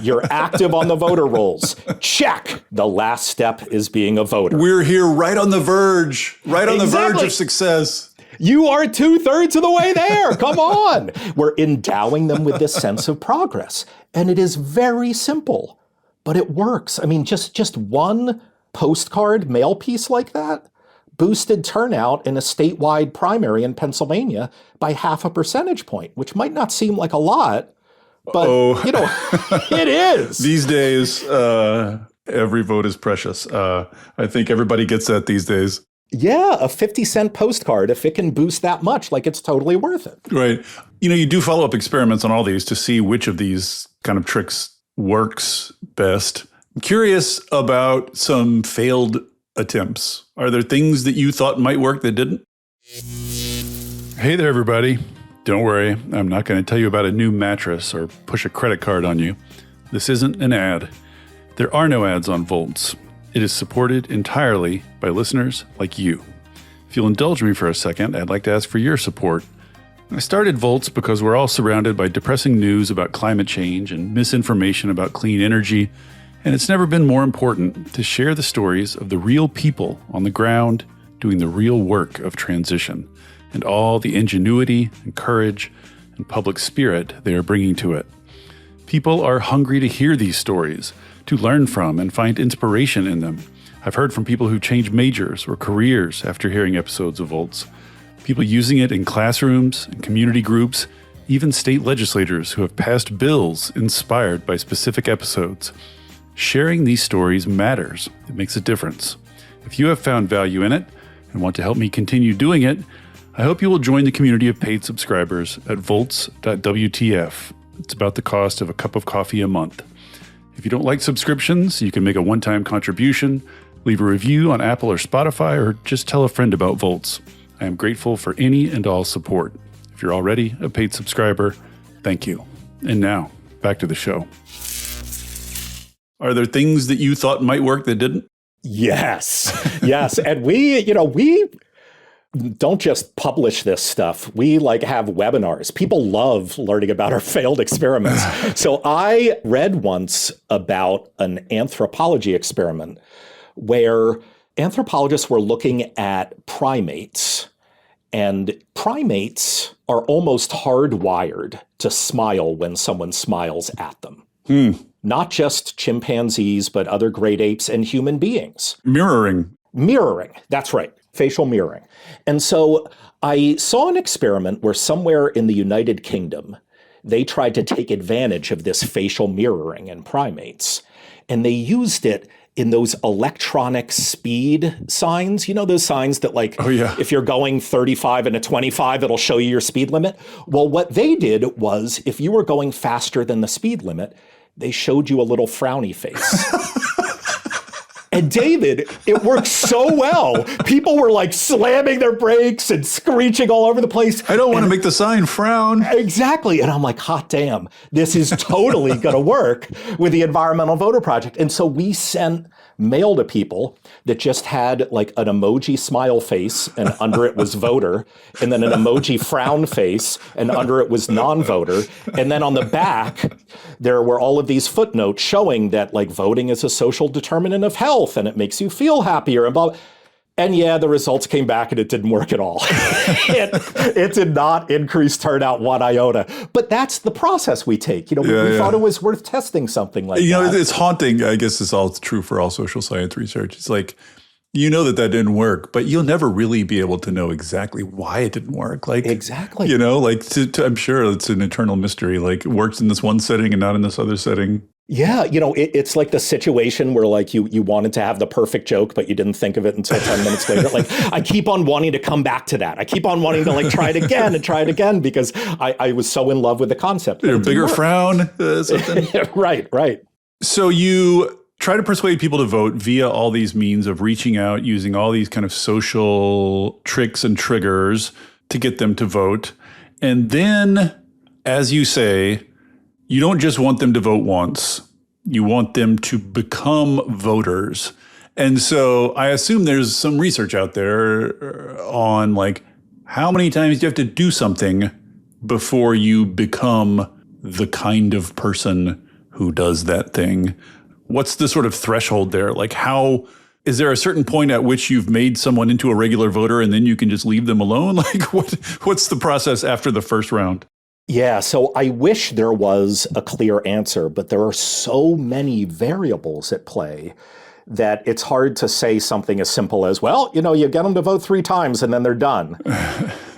You're active on the voter rolls. Check. The last step is being a voter. We're here right on the verge, on the verge of success. You are 2/3 of the way there. Come on. We're endowing them with this sense of progress. And it is very simple, but it works. I mean, just one postcard mail piece like that boosted turnout in a statewide primary in Pennsylvania by 0.5 percentage point, which might not seem like a lot, but, it is. These days, every vote is precious. I think everybody gets that these days. Yeah, a 50-cent postcard, if it can boost that much, like, it's totally worth it. Right. You do follow-up experiments on all these to see which of these kind of tricks works best. I'm curious about some failed attempts. Are there things that you thought might work that didn't? Hey there, everybody. Don't worry, I'm not going to tell you about a new mattress or push a credit card on you. This isn't an ad. There are no ads on Volts. It is supported entirely by listeners like you. If you'll indulge me for a second, I'd like to ask for your support. I started Volts because we're all surrounded by depressing news about climate change and misinformation about clean energy, and it's never been more important to share the stories of the real people on the ground doing the real work of transition, and all the ingenuity and courage and public spirit they are bringing to it. People are hungry to hear these stories, to learn from and find inspiration in them. I've heard from people who change majors or careers after hearing episodes of Volts, people using it in classrooms and community groups, even state legislators who have passed bills inspired by specific episodes. Sharing these stories matters. It makes a difference. If you have found value in it and want to help me continue doing it, I hope you will join the community of paid subscribers at volts.wtf. It's about the cost of a cup of coffee a month. If you don't like subscriptions, you can make a one-time contribution, leave a review on Apple or Spotify, or just tell a friend about Volts. I am grateful for any and all support. If you're already a paid subscriber, thank you. And now, back to the show. Are there things that you thought might work that didn't? Yes. And we don't just publish this stuff. We have webinars. People love learning about our failed experiments. So I read once about an anthropology experiment where anthropologists were looking at primates, and primates are almost hardwired to smile when someone smiles at them. Not just chimpanzees, but other great apes and human beings. Mirroring. That's right. Facial mirroring. And so I saw an experiment where somewhere in the United Kingdom, they tried to take advantage of this facial mirroring in primates. And they used it in those electronic speed signs. You know, those signs that if you're going 35 and a 25, it'll show you your speed limit. Well, what they did was if you were going faster than the speed limit, they showed you a little frowny face. And David, it worked so well. People were like slamming their brakes and screeching all over the place. I don't want to make the sign frown. Exactly. And I'm like, hot damn, this is totally going to work with the Environmental Voter Project. And so we sent mail to people that just had like an emoji smile face and under it was voter, and then an emoji frown face and under it was non-voter. And then on the back, there were all of these footnotes showing that like voting is a social determinant of health and it makes you feel happier and blah. And yeah, the results came back and it didn't work at all. it did not increase turnout one iota. But that's the process we take. We thought it was worth testing something like that. It's haunting. I guess it's all true for all social science research. It's like, that didn't work, but you'll never really be able to know exactly why it didn't work. Like exactly. I'm sure it's an eternal mystery. Like it works in this one setting and not in this other setting. Yeah, it's like the situation where like you wanted to have the perfect joke, but you didn't think of it until 10 minutes later. Like I keep on wanting to come back to that. I keep on wanting to like try it again and try it again because I was so in love with the concept. A bigger frown, something. Right. So you try to persuade people to vote via all these means of reaching out, using all these kind of social tricks and triggers to get them to vote. And then, as you say, you don't just want them to vote once. You want them to become voters. And so I assume there's some research out there on like how many times do you have to do something before you become the kind of person who does that thing? What's the sort of threshold there? Like is there a certain point at which you've made someone into a regular voter and then you can just leave them alone? Like what's the process after the first round? Yeah, so I wish there was a clear answer, but there are so many variables at play that it's hard to say something as simple as, well, you get them to vote 3 times and then they're done.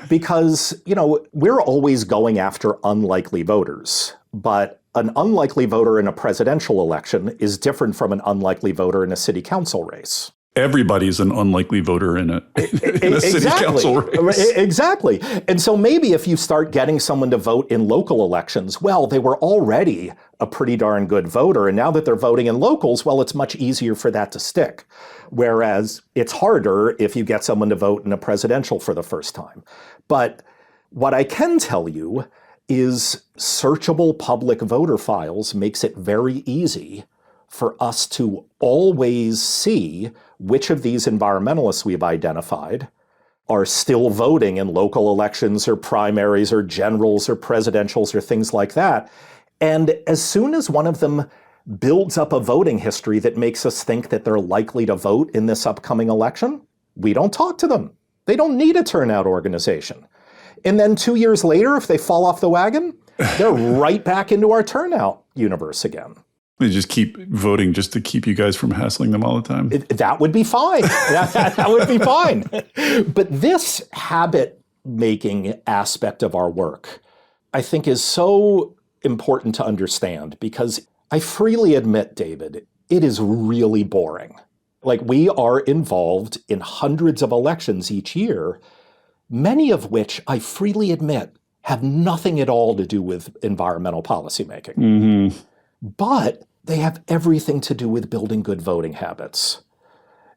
Because, we're always going after unlikely voters, but an unlikely voter in a presidential election is different from an unlikely voter in a city council race. Everybody's an unlikely voter in a city council race. Exactly. And so maybe if you start getting someone to vote in local elections, well, they were already a pretty darn good voter. And now that they're voting in locals, well, it's much easier for that to stick. Whereas it's harder if you get someone to vote in a presidential for the first time. But what I can tell you is searchable public voter files makes it very easy for us to always see which of these environmentalists we've identified are still voting in local elections or primaries or generals or presidentials or things like that. And as soon as one of them builds up a voting history that makes us think that they're likely to vote in this upcoming election, we don't talk to them. They don't need a turnout organization. And then 2 years later, if they fall off the wagon, they're right back into our turnout universe again. They just keep voting just to keep you guys from hassling them all the time. That would be fine. That would be fine. But this habit-making aspect of our work, I think, is so important to understand because I freely admit, David, it is really boring. Like, we are involved in hundreds of elections each year, many of which, I freely admit, have nothing at all to do with environmental policymaking. Mm-hmm. But they have everything to do with building good voting habits.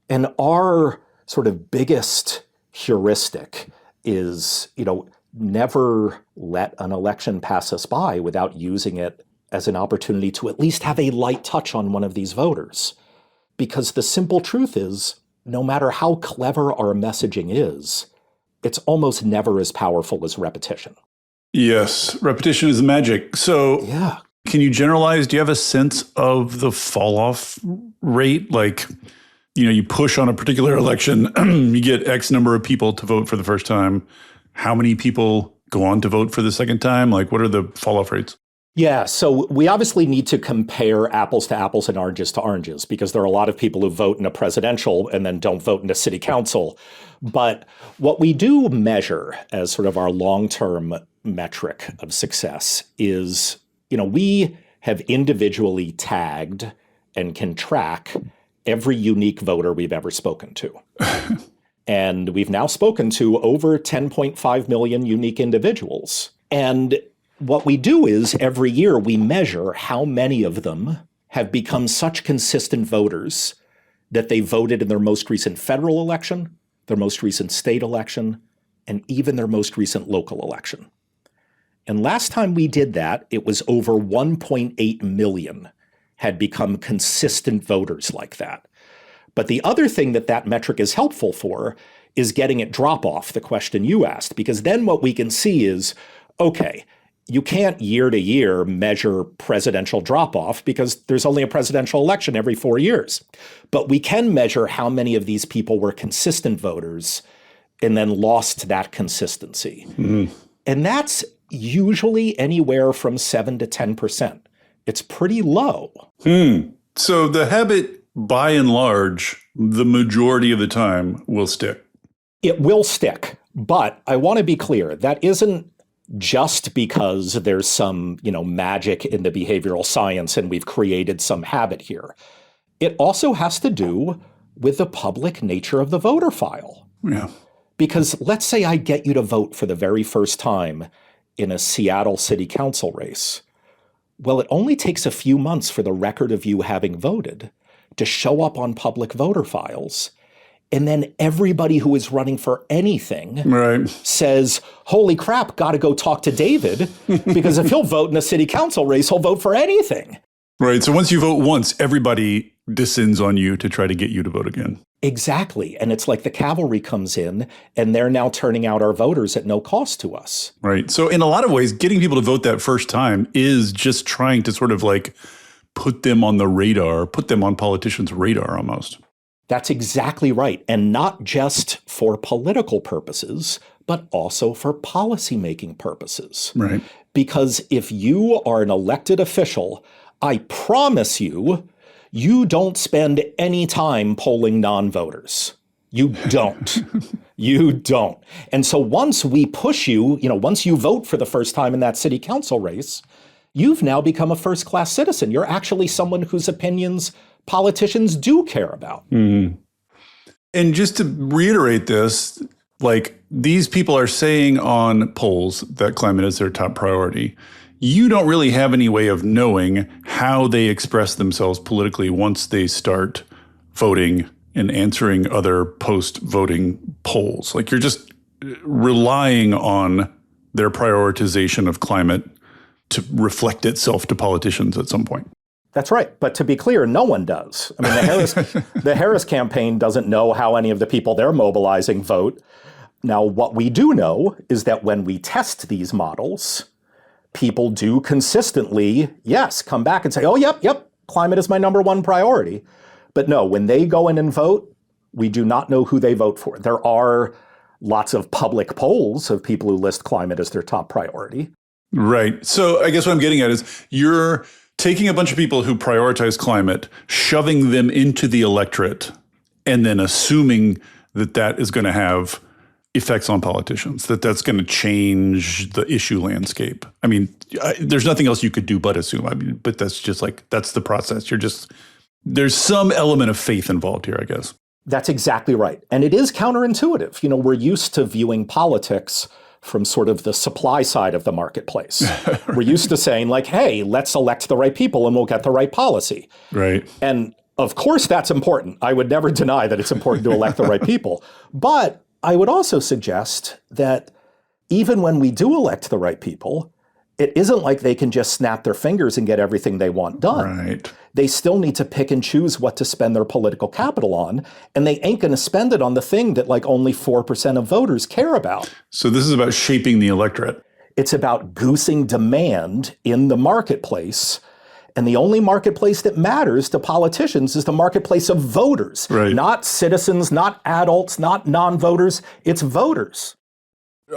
And our sort of biggest heuristic is, never let an election pass us by without using it as an opportunity to at least have a light touch on one of these voters. Because the simple truth is, no matter how clever our messaging is, it's almost never as powerful as repetition. Yes, repetition is magic. So yeah. Can you generalize? Do you have a sense of the fall off rate? Like, you push on a particular election, you get X number of people to vote for the first time. How many people go on to vote for the second time? Like, what are the fall off rates? Yeah, so we obviously need to compare apples to apples and oranges to oranges because there are a lot of people who vote in a presidential and then don't vote in a city council. But what we do measure as sort of our long-term metric of success is, we have individually tagged and can track every unique voter we've ever spoken to. And we've now spoken to over 10.5 million unique individuals. And what we do is every year we measure how many of them have become such consistent voters that they voted in their most recent federal election, their most recent state election, and even their most recent local election. And last time we did that, it was over 1.8 million had become consistent voters like that. But the other thing that that metric is helpful for is getting it drop off, the question you asked, because then what we can see is, okay, you can't year to year measure presidential drop off because there's only a presidential election every 4 years. But we can measure how many of these people were consistent voters and then lost that consistency. Mm-hmm. And that's usually anywhere from 7 to 10%. It's pretty low. So the habit, by and large, the majority of the time will stick. It will stick. But I want to be clear, that isn't just because there's some, magic in the behavioral science and we've created some habit here. It also has to do with the public nature of the voter file. Yeah. Because let's say I get you to vote for the very first time in a Seattle city council race. Well, it only takes a few months for the record of you having voted to show up on public voter files. And then everybody who is running for anything says, holy crap, got to go talk to David, because if he'll vote in a city council race, he'll vote for anything. Right. So once you vote once, everybody descends on you to try to get you to vote again. Exactly. And it's like the cavalry comes in and they're now turning out our voters at no cost to us. Right. So in a lot of ways, getting people to vote that first time is just trying to sort of like put them on the radar, put them on politicians' radar almost. That's exactly right. And not just for political purposes, but also for policymaking purposes. Right. Because if you are an elected official, I promise you, you don't spend any time polling non-voters. You don't. You don't. And so once we push you, once you vote for the first time in that city council race, you've now become a first-class citizen. You're actually someone whose opinions politicians do care about. Mm-hmm. And just to reiterate this, like these people are saying on polls that climate is their top priority. You don't really have any way of knowing how they express themselves politically once they start voting and answering other post-voting polls. Like you're just relying on their prioritization of climate to reflect itself to politicians at some point. That's right. But to be clear, no one does. I mean, the Harris campaign doesn't know how any of the people they're mobilizing vote. Now, what we do know is that when we test these models, people do consistently, yes, come back and say, oh, yep, climate is my number one priority. But no, when they go in and vote, we do not know who they vote for. There are lots of public polls of people who list climate as their top priority. Right. So I guess what I'm getting at is you're taking a bunch of people who prioritize climate, shoving them into the electorate, and then assuming that that is going to have effects on politicians, that that's going to change the issue landscape. I mean, there's nothing else you could do but assume. I mean, but that's just like, that's the process. There's some element of faith involved here, I guess. That's exactly right. And it is counterintuitive. We're used to viewing politics from sort of the supply side of the marketplace. Right. We're used to saying like, hey, let's elect the right people and we'll get the right policy. Right. And of course that's important. I would never deny that it's important to elect the right people. But I would also suggest that even when we do elect the right people, it isn't like they can just snap their fingers and get everything they want done. Right. They still need to pick and choose what to spend their political capital on, and they ain't going to spend it on the thing that like only 4% of voters care about. So this is about shaping the electorate. It's about goosing demand in the marketplace. And the only marketplace that matters to politicians is the marketplace of voters, right. Not citizens, not adults, not non-voters. It's voters.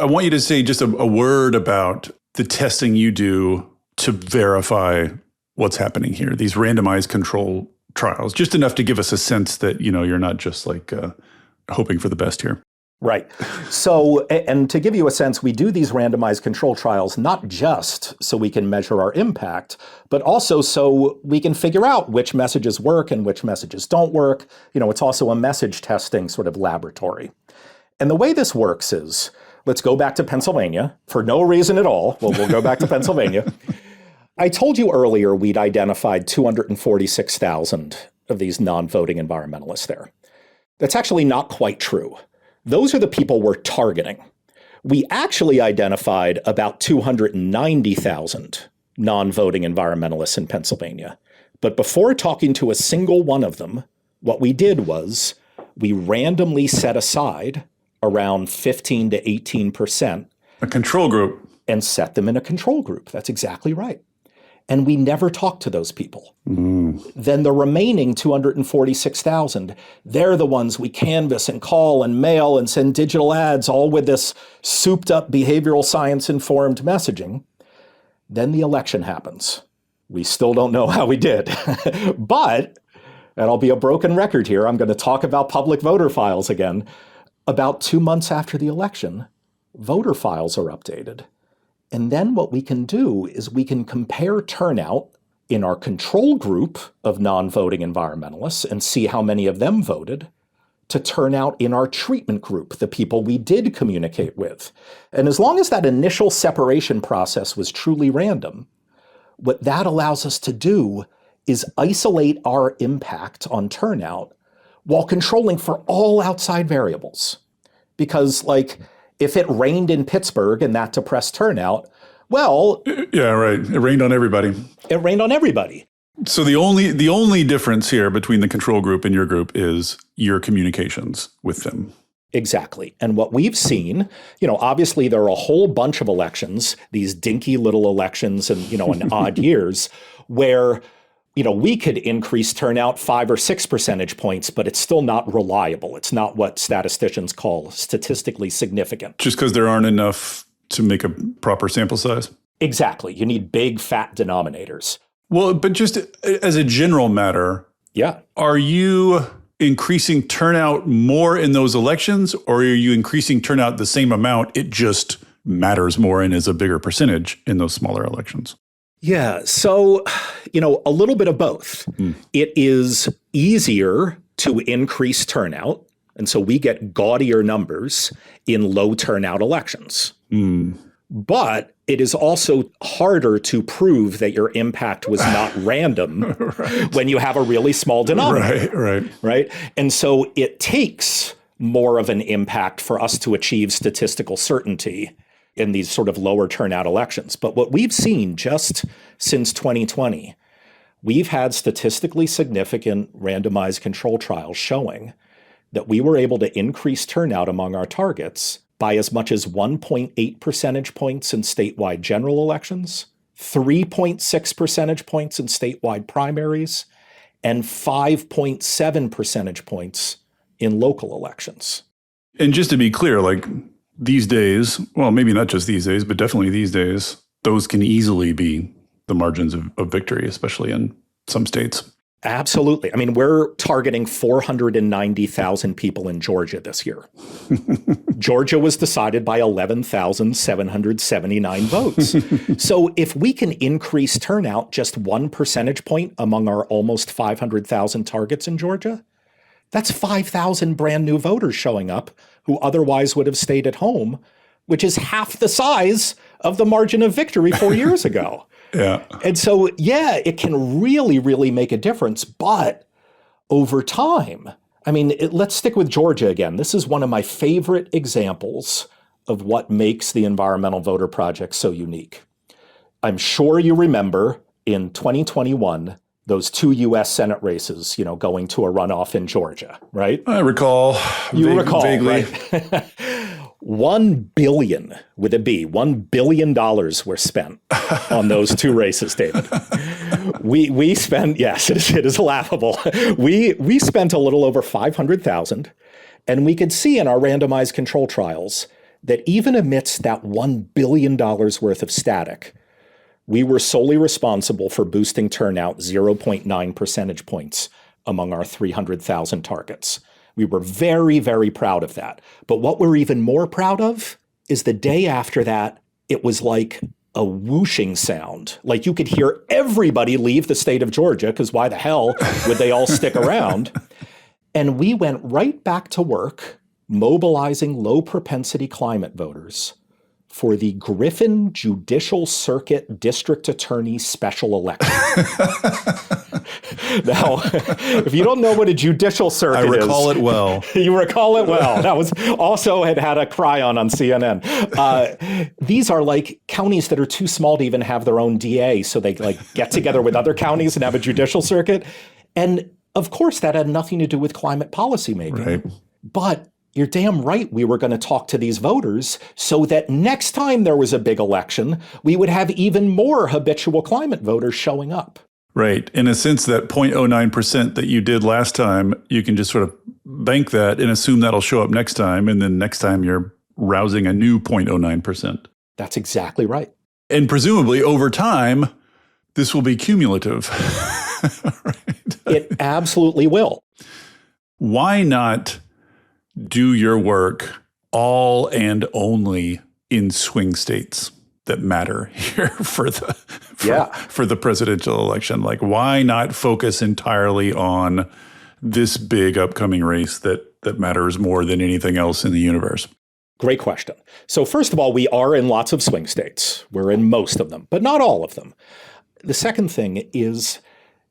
I want you to say just a word about the testing you do to verify what's happening here, these randomized control trials, just enough to give us a sense that, you're not just like hoping for the best here. Right. So, and to give you a sense, we do these randomized control trials not just so we can measure our impact, but also so we can figure out which messages work and which messages don't work. It's also a message testing sort of laboratory. And the way this works is, let's go back to Pennsylvania for no reason at all. Well, we'll go back to Pennsylvania. I told you earlier we'd identified 246,000 of these non-voting environmentalists there. That's actually not quite true. Those are the people we're targeting. We actually identified about 290,000 non-voting environmentalists in Pennsylvania. But before talking to a single one of them, what we did was we randomly set aside around 15 to 18%. A control group. And set them in a control group. That's exactly right. And we never talked to those people. Then the remaining 246,000, they're the ones we canvass and call and mail and send digital ads, all with this souped up behavioral science informed messaging. Then the election happens. We still don't know how we did. But, and I'll be a broken record here, I'm going to talk about public voter files again. About 2 months after the election, voter files are updated. And then what we can do is we can compare turnout in our control group of non-voting environmentalists and see how many of them voted to turnout in our treatment group, the people we did communicate with. And as long as that initial separation process was truly random, what that allows us to do is isolate our impact on turnout while controlling for all outside variables. Because, like, if it rained in Pittsburgh and that depressed turnout, well... Yeah, right. It rained on everybody. It rained on everybody. So the only difference here between the control group and your group is your communications with them. Exactly. And what we've seen, obviously there are a whole bunch of elections, these dinky little elections and, in odd years, where we could increase turnout 5 or 6 percentage points, but it's still not reliable. It's not what statisticians call statistically significant. Just because there aren't enough to make a proper sample size? Exactly. You need big, fat denominators. Well, but just as a general matter, yeah, are you increasing turnout more in those elections, or are you increasing turnout the same amount? It just matters more and is a bigger percentage in those smaller elections. Yeah. So, a little bit of both. It is easier to increase turnout. And so we get gaudier numbers in low turnout elections. But it is also harder to prove that your impact was not random when you have a really small denominator. Right. And so it takes more of an impact for us to achieve statistical certainty in these sort of lower turnout elections. But what we've seen just since 2020, we've had statistically significant randomized control trials showing that we were able to increase turnout among our targets by as much as 1.8 percentage points in statewide general elections, 3.6 percentage points in statewide primaries, and 5.7 percentage points in local elections. And just to be clear, these days, well, maybe not just these days, but definitely these days, those can easily be the margins of victory, especially in some states. Absolutely. I mean, we're targeting 490,000 people in Georgia this year. Georgia was decided by 11,779 votes. So if we can increase turnout just 1 percentage point among our almost 500,000 targets in Georgia, that's 5,000 brand new voters showing up who otherwise would have stayed at home, which is half the size of the margin of victory 4 years ago. Yeah. And so, yeah, it can really, really make a difference. But over time, let's stick with Georgia again. This is one of my favorite examples of what makes the Environmental Voter Project so unique. I'm sure you remember in 2021, those 2 U.S. Senate races, going to a runoff in Georgia, right? I recall. You recall, vaguely. right? $1 billion with a B, $1 billion were spent on those 2 races, David. We spent, yes, it is laughable. We spent a little over 500,000, and we could see in our randomized control trials that even amidst that $1 billion worth of static, we were solely responsible for boosting turnout 0.9 percentage points among our 300,000 targets. We were very, very proud of that. But what we're even more proud of is the day after that, it was like a whooshing sound. Like you could hear everybody leave the state of Georgia, because why the hell would they all stick around? And we went right back to work mobilizing low propensity climate voters for the Griffin Judicial Circuit District Attorney Special Election. Now, if you don't know what a judicial circuit is... I recall it well. You recall it well. That was also had a cryon on CNN. These are like counties that are too small to even have their own DA, so they like get together with other counties and have a judicial circuit. And of course, that had nothing to do with climate policy making. Right. But you're damn right we were going to talk to these voters so that next time there was a big election, we would have even more habitual climate voters showing up. Right. In a sense, that 0.09% that you did last time, you can just sort of bank that and assume that'll show up next time. And then next time you're rousing a new 0.09%. That's exactly right. And presumably over time, this will be cumulative. Right. It absolutely will. Why not do your work all and only in swing states that matter here for the presidential election? Like, why not focus entirely on this big upcoming race that matters more than anything else in the universe? Great question. So first of all, we are in lots of swing states. We're in most of them, but not all of them. The second thing is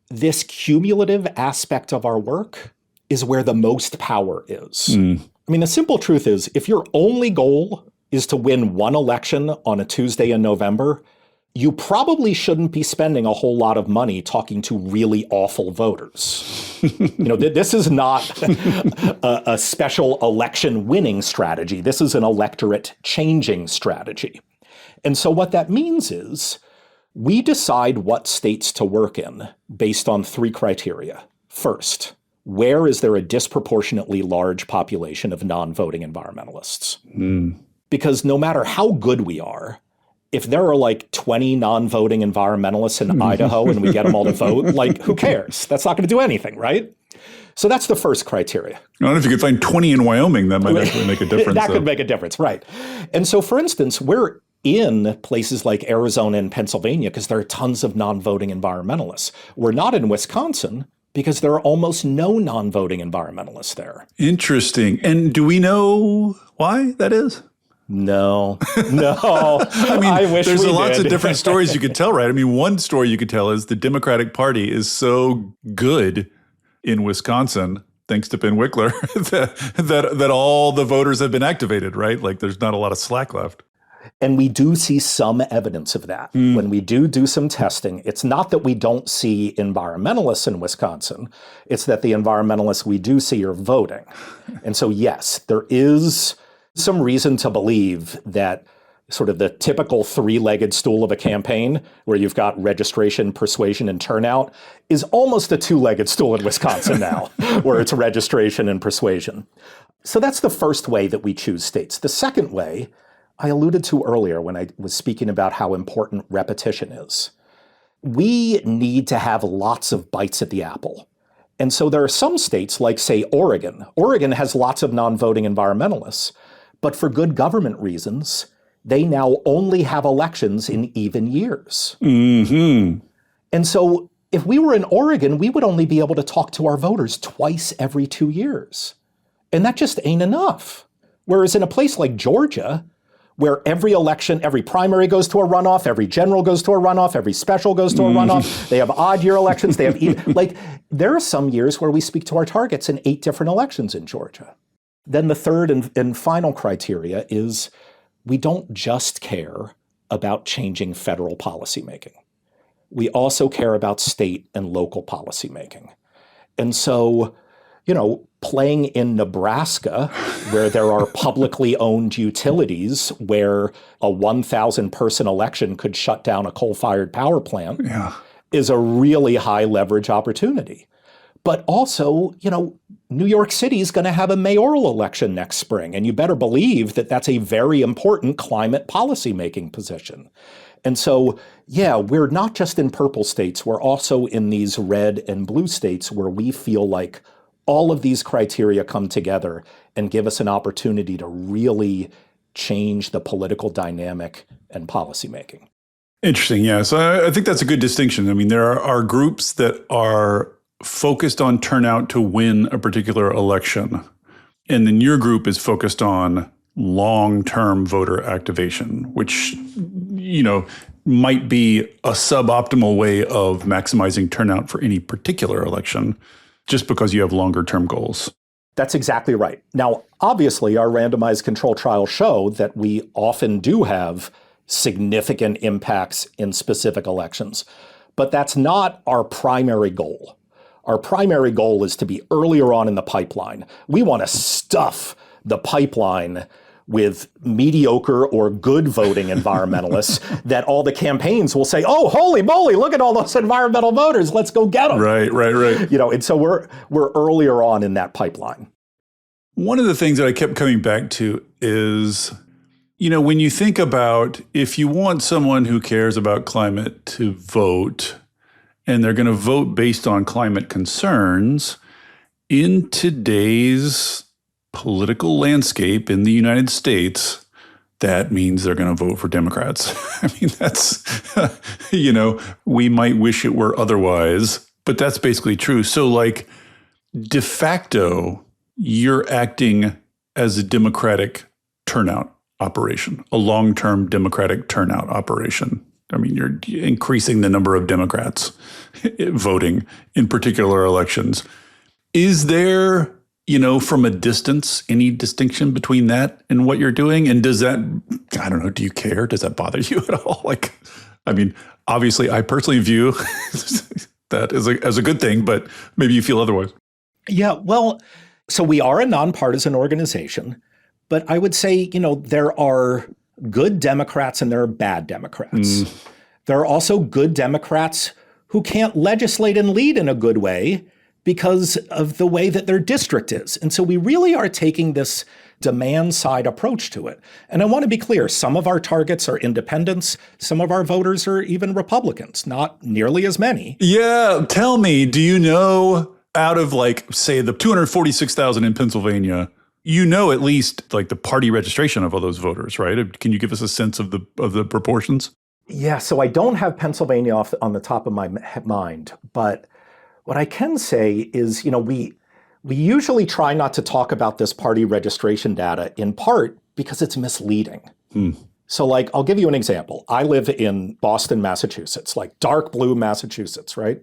this cumulative aspect of our work is where the most power is. I mean, the simple truth is, if your only goal is to win one election on a Tuesday in November, you probably shouldn't be spending a whole lot of money talking to really awful voters. This is not a special election winning strategy. This is an electorate changing strategy. And so what that means is we decide what states to work in based on three criteria. First, where is there a disproportionately large population of non-voting environmentalists? Because no matter how good we are, if there are like 20 non-voting environmentalists in Idaho and we get them all to vote, like, who cares? That's not going to do anything, right? So that's the first criteria. I don't know if you could find 20 in Wyoming, that might actually make a difference. That could make a difference, right. And so, for instance, we're in places like Arizona and Pennsylvania because there are tons of non-voting environmentalists. We're not in Wisconsin because there are almost no non-voting environmentalists there. Interesting. And do we know why that is? No. I mean, I wish there's we lots did. of different stories you could tell, right? I mean, one story you could tell is the Democratic Party is so good in Wisconsin, thanks to Ben Wickler, that all the voters have been activated, right? Like there's not a lot of slack left. And we do see some evidence of that. When we do some testing, it's not that we don't see environmentalists in Wisconsin. It's that the environmentalists we do see are voting. And so, yes, there is some reason to believe that sort of the typical three-legged stool of a campaign, where you've got registration, persuasion, and turnout, is almost a two-legged stool in Wisconsin now, where it's registration and persuasion. So that's the first way that we choose states. The second way I alluded to earlier when I was speaking about how important repetition is. We need to have lots of bites at the apple. And so there are some states like, say, Oregon. Oregon has lots of non-voting environmentalists, but for good government reasons, they now only have elections in even years. And so if we were in Oregon, we would only be able to talk to our voters twice every 2 years. And that just ain't enough. Whereas in a place like Georgia, where every election, every primary goes to a runoff, every general goes to a runoff, every special goes to a runoff. They have odd year elections. They have there are some years where we speak to our targets in 8 different elections in Georgia. Then the third and final criteria is we don't just care about changing federal policymaking. We also care about state and local policymaking. And so, playing in Nebraska, where there are publicly owned utilities, where a 1,000-person election could shut down a coal-fired power plant, is a really high leverage opportunity. But also, New York City is going to have a mayoral election next spring, and you better believe that that's a very important climate policy-making position. And so, we're not just in purple states, we're also in these red and blue states where we feel like all of these criteria come together and give us an opportunity to really change the political dynamic and policymaking. Interesting. Yeah. So I think that's a good distinction. I mean, there are groups that are focused on turnout to win a particular election. And then your group is focused on long-term voter activation, which, might be a suboptimal way of maximizing turnout for any particular election, just because you have longer-term goals. That's exactly right. Now, obviously, our randomized control trials show that we often do have significant impacts in specific elections, but that's not our primary goal. Our primary goal is to be earlier on in the pipeline. We want to stuff the pipeline with mediocre or good voting environmentalists that all the campaigns will say, oh, holy moly, look at all those environmental voters. Let's go get them. Right. And so we're earlier on in that pipeline. One of the things that I kept coming back to is, when you think about if you want someone who cares about climate to vote, and they're going to vote based on climate concerns, in today's political landscape in the United States, that means they're going to vote for Democrats. I mean, that's, we might wish it were otherwise, but that's basically true. So like de facto, you're acting as a Democratic turnout operation, a long-term Democratic turnout operation. I mean, you're increasing the number of Democrats voting in particular elections. Is there, from a distance, any distinction between that and what you're doing? And does that, I don't know, do you care? Does that bother you at all? Obviously, I personally view that as a good thing, but maybe you feel otherwise. Yeah, well, so we are a nonpartisan organization, but I would say, there are good Democrats and there are bad Democrats. There are also good Democrats who can't legislate and lead in a good way because of the way that their district is. And so we really are taking this demand side approach to it. And I want to be clear, some of our targets are independents, some of our voters are even Republicans, not nearly as many. Yeah, tell me, do you know out of say the 246,000 in Pennsylvania, at least the party registration of all those voters, right? Can you give us a sense of the proportions? Yeah, so I don't have Pennsylvania on the top of my mind, but what I can say is, we usually try not to talk about this party registration data in part because it's misleading. So I'll give you an example. I live in Boston, Massachusetts, dark blue Massachusetts, right?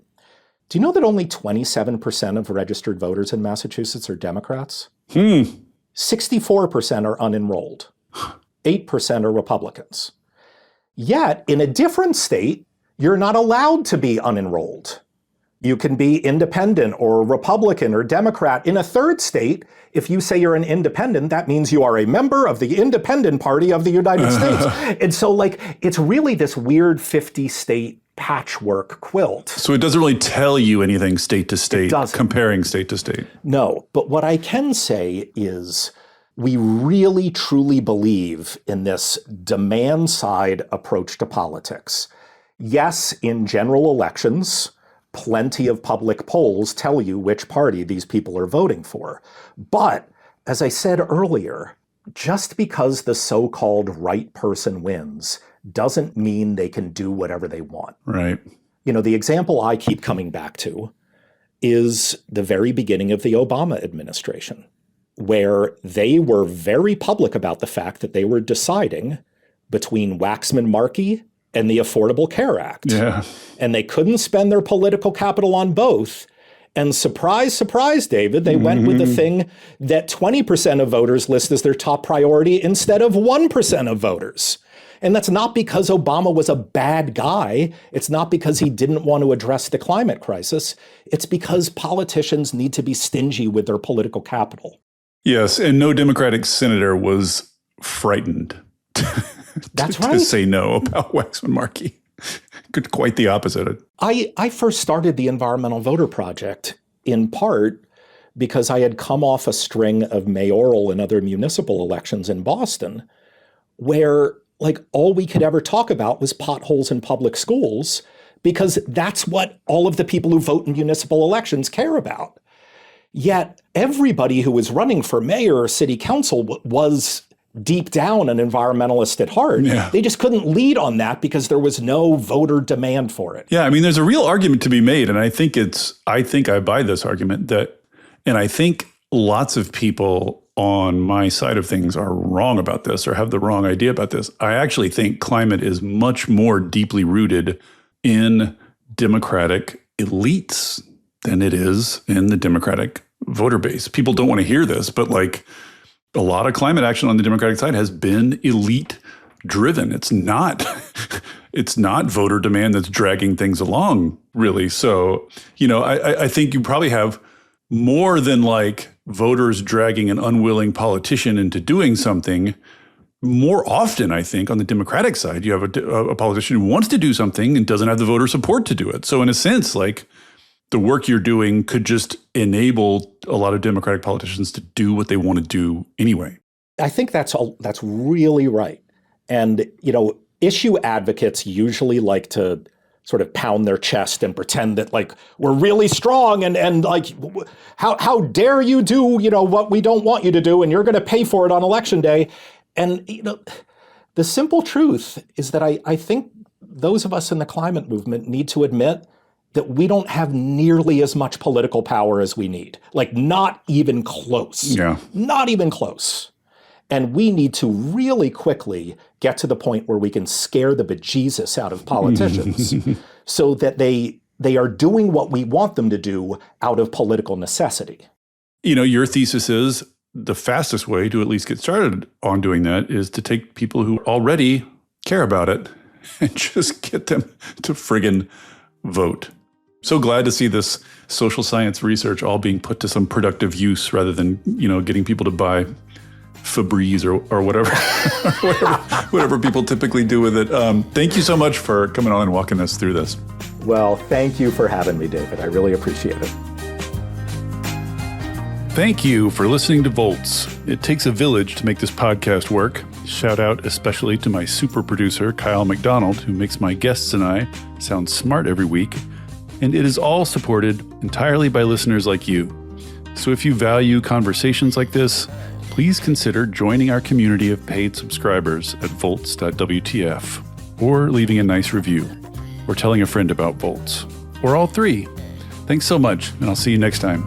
Do you know that only 27% of registered voters in Massachusetts are Democrats? 64% are unenrolled. 8% are Republicans. Yet, in a different state, you're not allowed to be unenrolled. You can be independent or Republican or Democrat. In a third state, if you say you're an independent, that means you are a member of the Independent Party of the United States. And so it's really this weird 50-state patchwork quilt. So it doesn't really tell you anything state to state, comparing state to state. No, but what I can say is we really truly believe in this demand side approach to politics. Yes, in general elections, plenty of public polls tell you which party these people are voting for. But as I said earlier, just because the so-called right person wins doesn't mean they can do whatever they want. Right. The example I keep coming back to is the very beginning of the Obama administration, where they were very public about the fact that they were deciding between Waxman-Markey and the Affordable Care Act. Yeah. And they couldn't spend their political capital on both. And surprise, surprise, David, they went with the thing that 20% of voters list as their top priority instead of 1% of voters. And that's not because Obama was a bad guy. It's not because he didn't want to address the climate crisis. It's because politicians need to be stingy with their political capital. Yes, and no Democratic senator was frightened That's right. to say no about Waxman-Markey. Quite the opposite. I first started the Environmental Voter Project in part because I had come off a string of mayoral and other municipal elections in Boston where all we could ever talk about was potholes in public schools because that's what all of the people who vote in municipal elections care about. Yet everybody who was running for mayor or city council was deep down an environmentalist at heart. Yeah. They just couldn't lead on that because there was no voter demand for it. Yeah, I mean, there's a real argument to be made, and I think I buy this argument and I think lots of people on my side of things are wrong about this or have the wrong idea about this. I actually think climate is much more deeply rooted in Democratic elites than it is in the Democratic voter base. People don't want to hear this, but like a lot of climate action on the Democratic side has been elite driven. It's not voter demand that's dragging things along, really. So, I think you probably have more than like voters dragging an unwilling politician into doing something. More often, I think, on the Democratic side, you have a politician who wants to do something and doesn't have the voter support to do it. So in a sense, like the work you're doing could just enable a lot of Democratic politicians to do what they want to do anyway. I think that's really right. And, issue advocates usually like to sort of pound their chest and pretend that like we're really strong and like how dare you do, what we don't want you to do and you're going to pay for it on election day. And, the simple truth is that I think those of us in the climate movement need to admit that we don't have nearly as much political power as we need. Like not even close. Yeah. Not even close. And we need to really quickly get to the point where we can scare the bejesus out of politicians so that they are doing what we want them to do out of political necessity. Your thesis is the fastest way to at least get started on doing that is to take people who already care about it and just get them to friggin' vote. So glad to see this social science research all being put to some productive use rather than, getting people to buy Febreze or whatever, whatever people typically do with it. Thank you so much for coming on and walking us through this. Well, thank you for having me, David. I really appreciate it. Thank you for listening to Volts. It takes a village to make this podcast work. Shout out especially to my super producer, Kyle McDonald, who makes my guests and I sound smart every week. And it is all supported entirely by listeners like you. So if you value conversations like this, please consider joining our community of paid subscribers at volts.wtf, or leaving a nice review, or telling a friend about Volts, or all three. Thanks so much, and I'll see you next time.